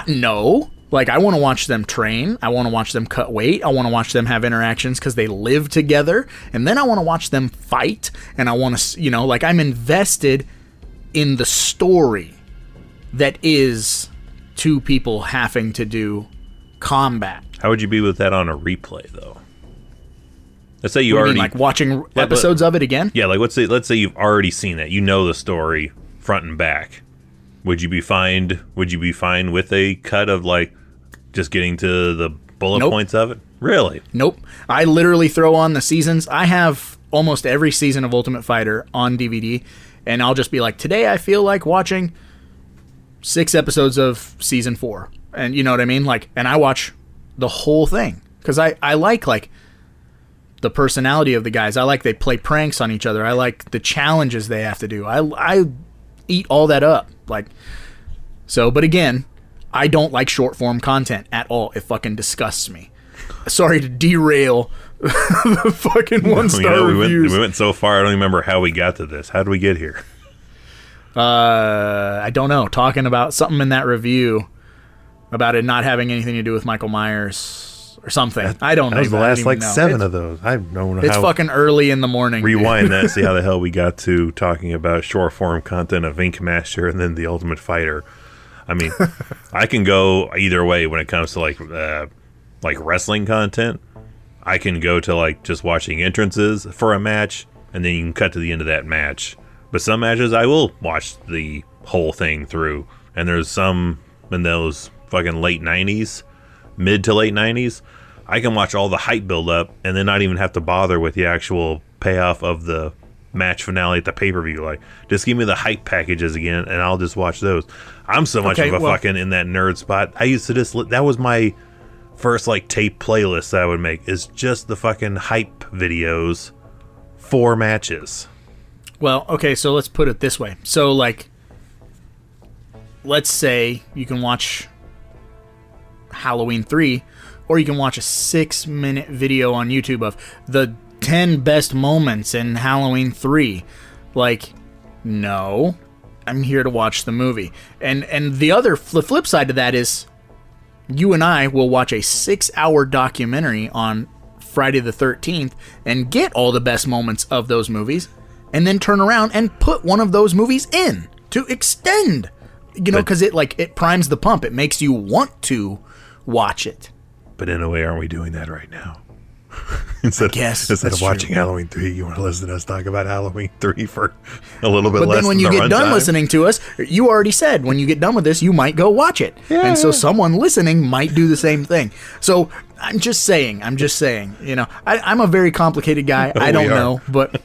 No. I want to watch them train. I want to watch them cut weight. I want to watch them have interactions because they live together. And then I want to watch them fight. And I want to, I'm invested in the story that is two people having to do combat. How would you be with that on a replay, though? Let's say you what already... do you mean, watching episodes of it again? Yeah, let's say you've already seen that. You know the story front and back. Would you be fine with a cut of, just getting to the bullet points of it? Really? Nope. I literally throw on the seasons. I have almost every season of Ultimate Fighter on DVD, and I'll just be like, today I feel like watching 6 episodes of season 4. And you know what I mean? And I watch the whole thing. Because I like the personality of the guys. I like they play pranks on each other. I like the challenges they have to do. I eat all that up. But again, I don't like short form content at all. It fucking disgusts me. Sorry to derail the fucking 1-star reviews. We went so far, I don't even remember how we got to this. How did we get here? I don't know. Talking about something in that review about it not having anything to do with Michael Myers or something. I don't know. That was the last 7 of those. I don't know. It's fucking early in the morning. Rewind that, see how the hell we got to talking about short form content of Ink Master and then The Ultimate Fighter. I mean, I can go either way when it comes to like wrestling content, I can go to like just watching entrances for a match, and then you can cut to the end of that match. But some matches I will watch the whole thing through, and there's some in those fucking late 90s, mid to late 90s, I can watch all the hype build up and then not even have to bother with the actual payoff of the match finale at the pay-per-view. Like, just give me the hype packages again and I'll just watch those. I'm so much of a fucking in that nerd spot. I used to just, that was my first like tape playlist I would make, is just the fucking hype videos for matches. Well, okay, so let's put it this way. So, like, let's say you can watch Halloween 3, or you can watch a 6-minute video on YouTube of the 10 best moments in Halloween 3. Like, no, I'm here to watch the movie. And the flip side to that is, you and I will watch a 6-hour documentary on Friday the 13th and get all the best moments of those movies, and then turn around and put one of those movies in to extend, because it primes the pump. It makes you want to watch it. But in a way, aren't we doing that right now? Instead of watching true. Halloween 3, you want to listen to us talk about Halloween 3 for a little bit less. But then when you get done time. Listening to us, you already said when you get done with this, you might go watch it. Yeah. And so someone listening might do the same thing. So I'm just saying, I'm a very complicated guy. I don't know, but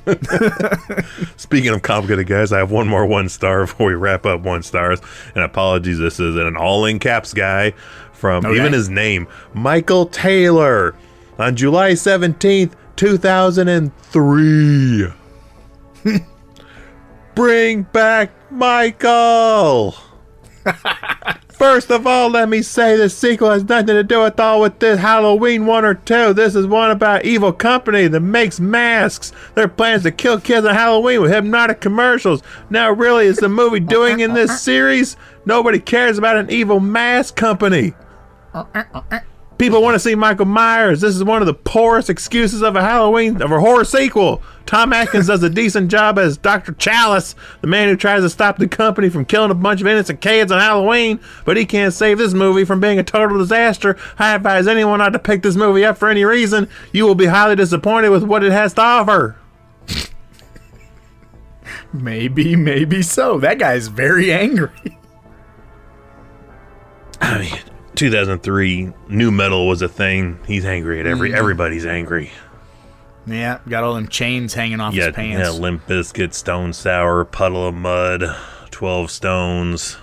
speaking of complicated guys, I have one more 1-star before we wrap up 1-stars. And apologies, this is an all in caps guy from even his name, Michael Taylor, on July 17th, 2003. Bring back Michael. First of all, let me say this sequel has nothing to do at all with this Halloween 1 or 2. This is one about evil company that makes masks. Their plans to kill kids on Halloween with hypnotic commercials. Now, really, is the movie doing in this series? Nobody cares about an evil mask company. People want to see Michael Myers. This is one of the poorest excuses of a horror sequel. Tom Atkins does a decent job as Dr. Chalice, the man who tries to stop the company from killing a bunch of innocent kids on Halloween, but he can't save this movie from being a total disaster. I advise anyone not to pick this movie up for any reason. You will be highly disappointed with what it has to offer. Maybe so. That guy's very angry. I mean, 2003, new metal was a thing. He's angry at everybody's angry. Yeah, got all them chains hanging off his pants. Yeah, Limp Bizkit, Stone Sour, Puddle of Mud, 12 Stones,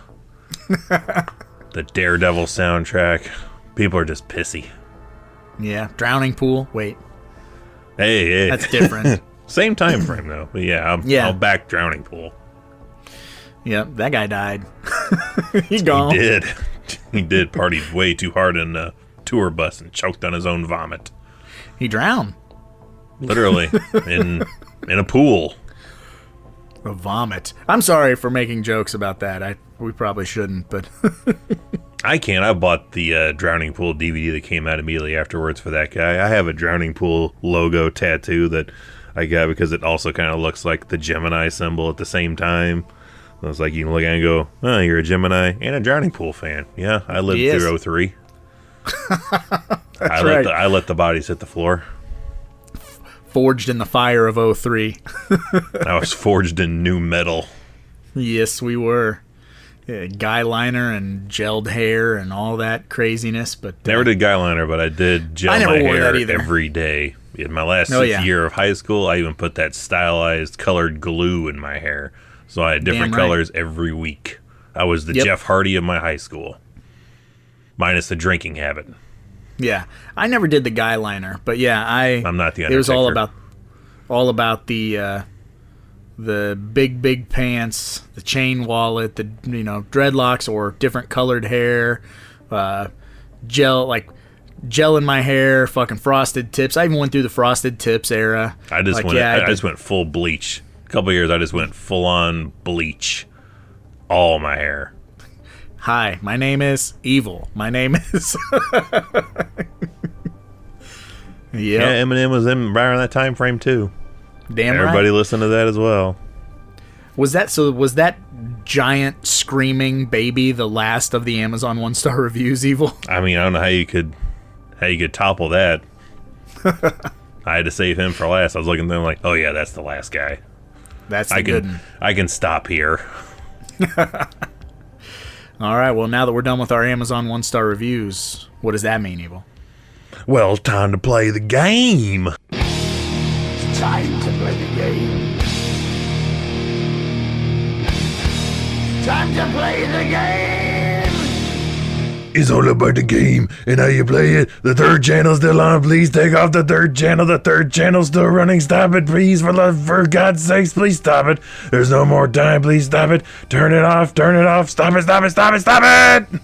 the Daredevil soundtrack. People are just pissy. Yeah, Drowning Pool. Wait. Hey. That's different. Same time frame, though. But I'll back Drowning Pool. Yep, that guy died. He's gone. He did. He did party way too hard in a tour bus and choked on his own vomit. He drowned. Literally. in a pool. A vomit. I'm sorry for making jokes about that. We probably shouldn't, but... I can't. I bought the Drowning Pool DVD that came out immediately afterwards for that guy. I have a Drowning Pool logo tattoo that I got because it also kind of looks like the Gemini symbol at the same time. So it's like you can look at it and go, oh, you're a Gemini and a Drowning Pool fan. Yeah, I lived through 03. I let the bodies hit the floor. Forged in the fire of 03. I was forged in new metal. Yes, we were. Yeah, guy liner and gelled hair and all that craziness. But never did guy liner, but I did gel my hair every day. In my last year of high school, I even put that stylized colored glue in my hair. So I had different colors every week. I was the Jeff Hardy of my high school. Minus the drinking habit. Yeah. I never did the guy liner, but yeah, I'm not the Undertaker. It was all about the big pants, the chain wallet, the dreadlocks or different colored hair, gel in my hair, fucking frosted tips. I even went through the frosted tips era. I just went full bleach. A couple of years I just went full on bleach. All my hair. Hi, my name is Evil. My name is Yeah, Eminem was in around that time frame too. Damn Everybody right. listened to that as well. Was that giant screaming baby the last of the Amazon 1-star reviews, Evil? I mean, I don't know how you could how you could topple that. I had to save him for last. I was looking at them like, oh yeah, that's the last guy. That's the good one. I can stop here. All right, well, now that we're done with our Amazon 1-star reviews, what does that mean, Evil? Well, it's time to play the game. Time to play the game. Time to play the game. It's all about the game and how you play it. The third channel's still on. Please take off the third channel. The third channel's still running. Stop it, please. For God's sakes, please stop it. There's no more time. Please stop it. Turn it off. Turn it off. Stop it. Stop it. Stop it. Stop it.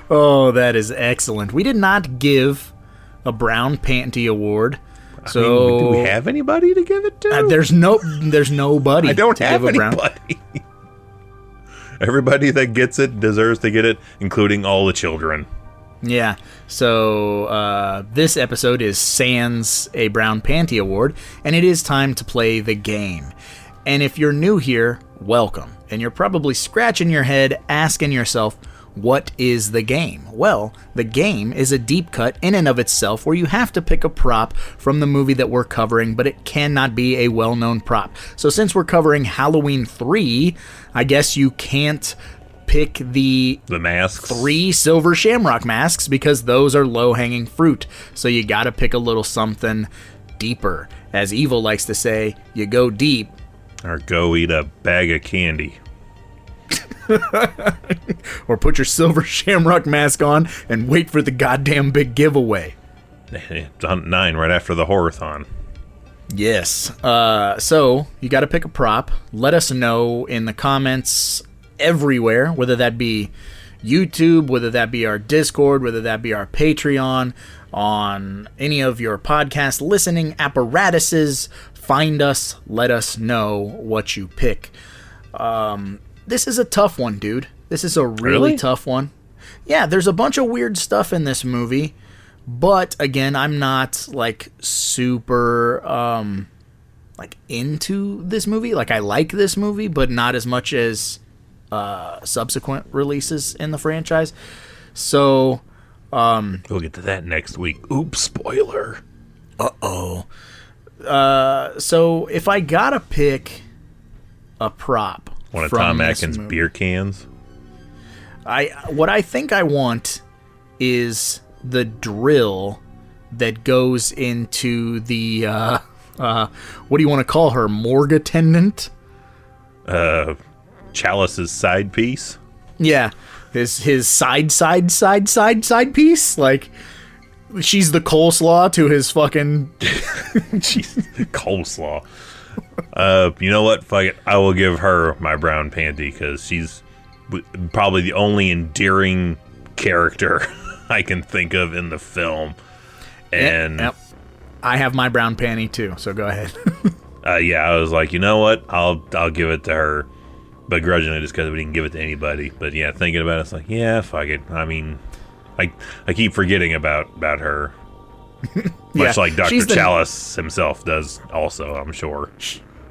Oh, that is excellent. We did not give a Brown Panty award. So do we have anybody to give it to? there's nobody. I don't to have give a Brown. anybody. Everybody that gets it deserves to get it, including all the children. Yeah. So this episode is sans a Brown Panty award, and it is time to play the game. And if you're new here, welcome. And you're probably scratching your head, asking yourself, what is the game? Well, the game is a deep cut in and of itself where you have to pick a prop from the movie that we're covering, but it cannot be a well-known prop. So since we're covering Halloween 3, I guess you can't pick the masks. 3 silver shamrock masks because those are low-hanging fruit. So you gotta pick a little something deeper. As Evil likes to say, you go deep. Or go eat a bag of candy. Or put your silver shamrock mask on and wait for the goddamn big giveaway. It's on 9 right after the horathon. Yes. So you got to pick a prop. Let us know in the comments everywhere, whether that be YouTube, whether that be our Discord, whether that be our Patreon, on any of your podcast listening apparatuses. Find us. Let us know what you pick. This is a tough one, dude. This is a really tough one. Yeah, there's a bunch of weird stuff in this movie, but again, I'm not like super like into this movie. Like I like this movie, but not as much as subsequent releases in the franchise. So we'll get to that next week. Oops, spoiler. Uh-oh. So if I gotta pick a prop, one of Tom Atkins' beer cans. What I think I want is the drill that goes into the what do you want to call her? Morgue attendant? Chalice's side piece. Yeah, his side piece. Like she's the coleslaw to his fucking. Jeez, coleslaw. You know what? Fuck it. I will give her my Brown Panty because she's probably the only endearing character I can think of in the film. And yep. I have my Brown Panty too, so go ahead. Yeah, I was like, you know what? I'll give it to her, begrudgingly, just because we didn't give it to anybody. But yeah, thinking about it, it's like, yeah, fuck it. I mean, I keep forgetting about her. Much like Dr. Chalice himself does also, I'm sure.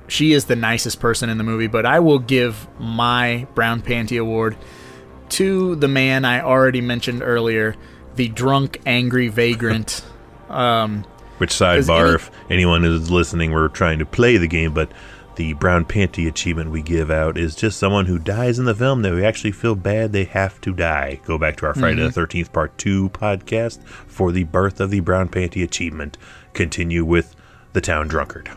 She is the nicest person in the movie, but I will give my Brown Panty award to the man I already mentioned earlier, the drunk, angry vagrant. Which sidebar, if anyone is listening, we're trying to play the game, but the Brown Panty achievement we give out is just someone who dies in the film that we actually feel bad they have to die. Go back to our Friday the 13th Part 2 podcast for the birth of the Brown Panty achievement. Continue with the Town Drunkard.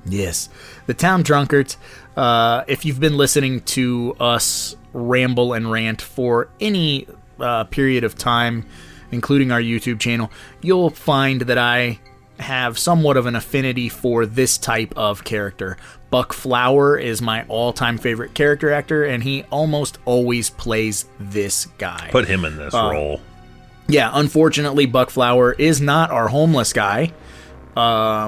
Yes, the Town Drunkard. If you've been listening to us ramble and rant for any period of time, including our YouTube channel, you'll find that I have somewhat of an affinity for this type of character. Buck Flower is my all-time favorite character actor, and he almost always plays this guy. Put him in this role. Yeah, unfortunately, Buck Flower is not our homeless guy,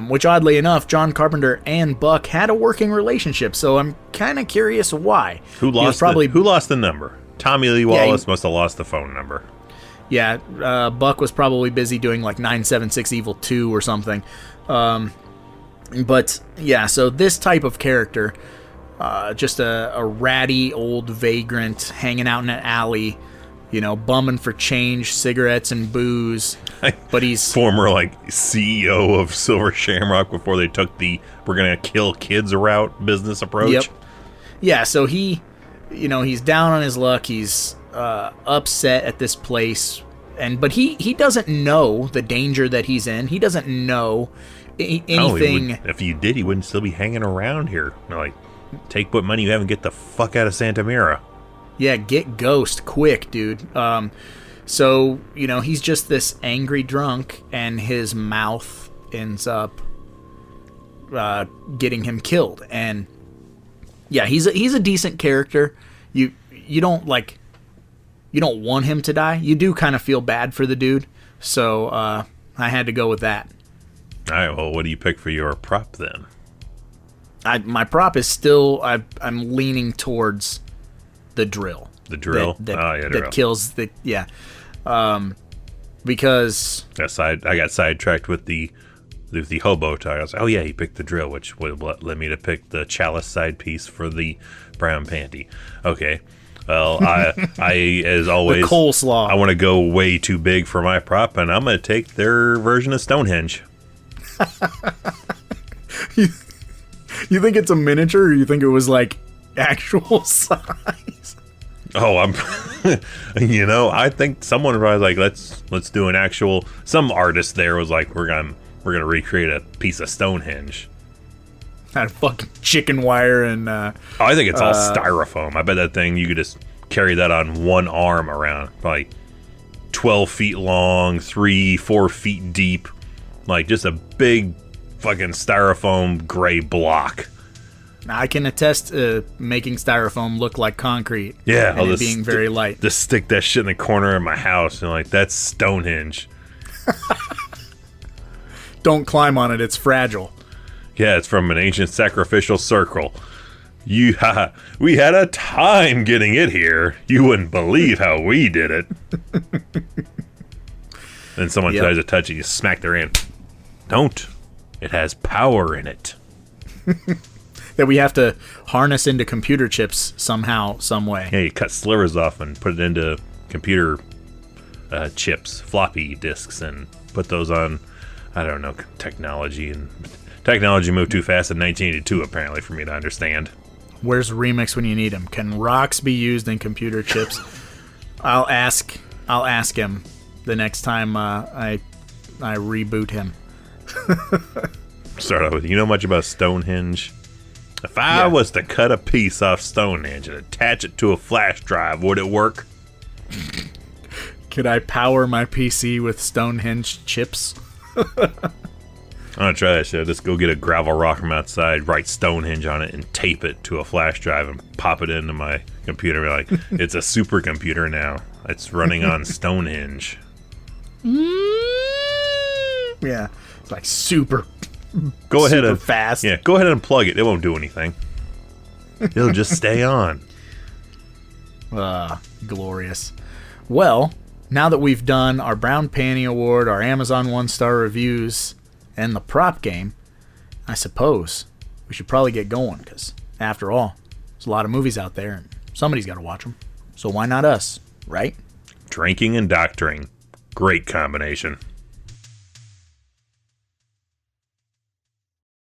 which oddly enough, John Carpenter and Buck had a working relationship, so I'm kind of curious why. Who lost the number? Tommy Lee Wallace must have lost the phone number. Yeah, Buck was probably busy doing like 976 Evil 2 or something. But yeah, so this type of character, just a ratty old vagrant hanging out in an alley, bumming for change, cigarettes and booze. But he's former CEO of Silver Shamrock before they took the "we're gonna kill kids" route business approach. Yep. Yeah. So he's down on his luck. He's upset at this place, but he doesn't know the danger that he's in. He doesn't know anything. If you did, he wouldn't still be hanging around here. Take what money you have and get the fuck out of Santa Mira. Yeah, get ghost quick, dude. So, he's just this angry drunk, and his mouth ends up getting him killed. And yeah, he's a decent character. You don't want him to die. You do kind of feel bad for the dude. So I had to go with that. All right. Well, what do you pick for your prop then? My prop is still I'm leaning towards the drill. The drill? That kills the because I got sidetracked with the hobo talk. I was like, oh yeah, he picked the drill, which led me to pick the chalice side piece for the brown panty. Okay. Well, I as always, the coleslaw. I want to go way too big for my prop, and I'm going to take their version of Stonehenge. You think it's a miniature, or you think it was actual size? Oh, I think someone was like, let's do an actual. Some artist there was like, we're gonna recreate a piece of Stonehenge. Had fucking chicken wire and. I think it's all styrofoam. I bet that thing you could just carry that on one arm around, 12 feet long, 3-4 feet deep, just a big fucking styrofoam gray block. I can attest to making styrofoam look like concrete. Yeah, and it being very light. Just stick that shit in the corner of my house and that's Stonehenge. Don't climb on it; it's fragile. Yeah, it's from an ancient sacrificial circle. We had a time getting it here. You wouldn't believe how we did it. Then someone tries to touch it, you smack their hand. Don't. It has power in it. That we have to harness into computer chips somehow, some way. Yeah, you cut slivers off and put it into computer chips, floppy disks, and put those on, I don't know, technology. And technology moved too fast in 1982, apparently, for me to understand. Where's Remix when you need him? Can rocks be used in computer chips? I'll ask him the next time I reboot him. Start out with, you know much about Stonehenge? If I was to cut a piece off Stonehenge and attach it to a flash drive, would it work? Could I power my PC with Stonehenge chips? I'm gonna try that shit. Just go get a gravel rock from outside, write Stonehenge on it, and tape it to a flash drive and pop it into my computer. It's a supercomputer now. It's running on Stonehenge. Yeah, it's super. Go ahead and fast. Yeah, go ahead and plug it. It won't do anything. It'll just stay on. Glorious. Well, now that we've done our Brown Panty Award, our Amazon 1-star reviews, and the prop game, I suppose we should probably get going, because after all, there's a lot of movies out there and somebody's got to watch them. So why not us, right? Drinking and doctoring. Great combination.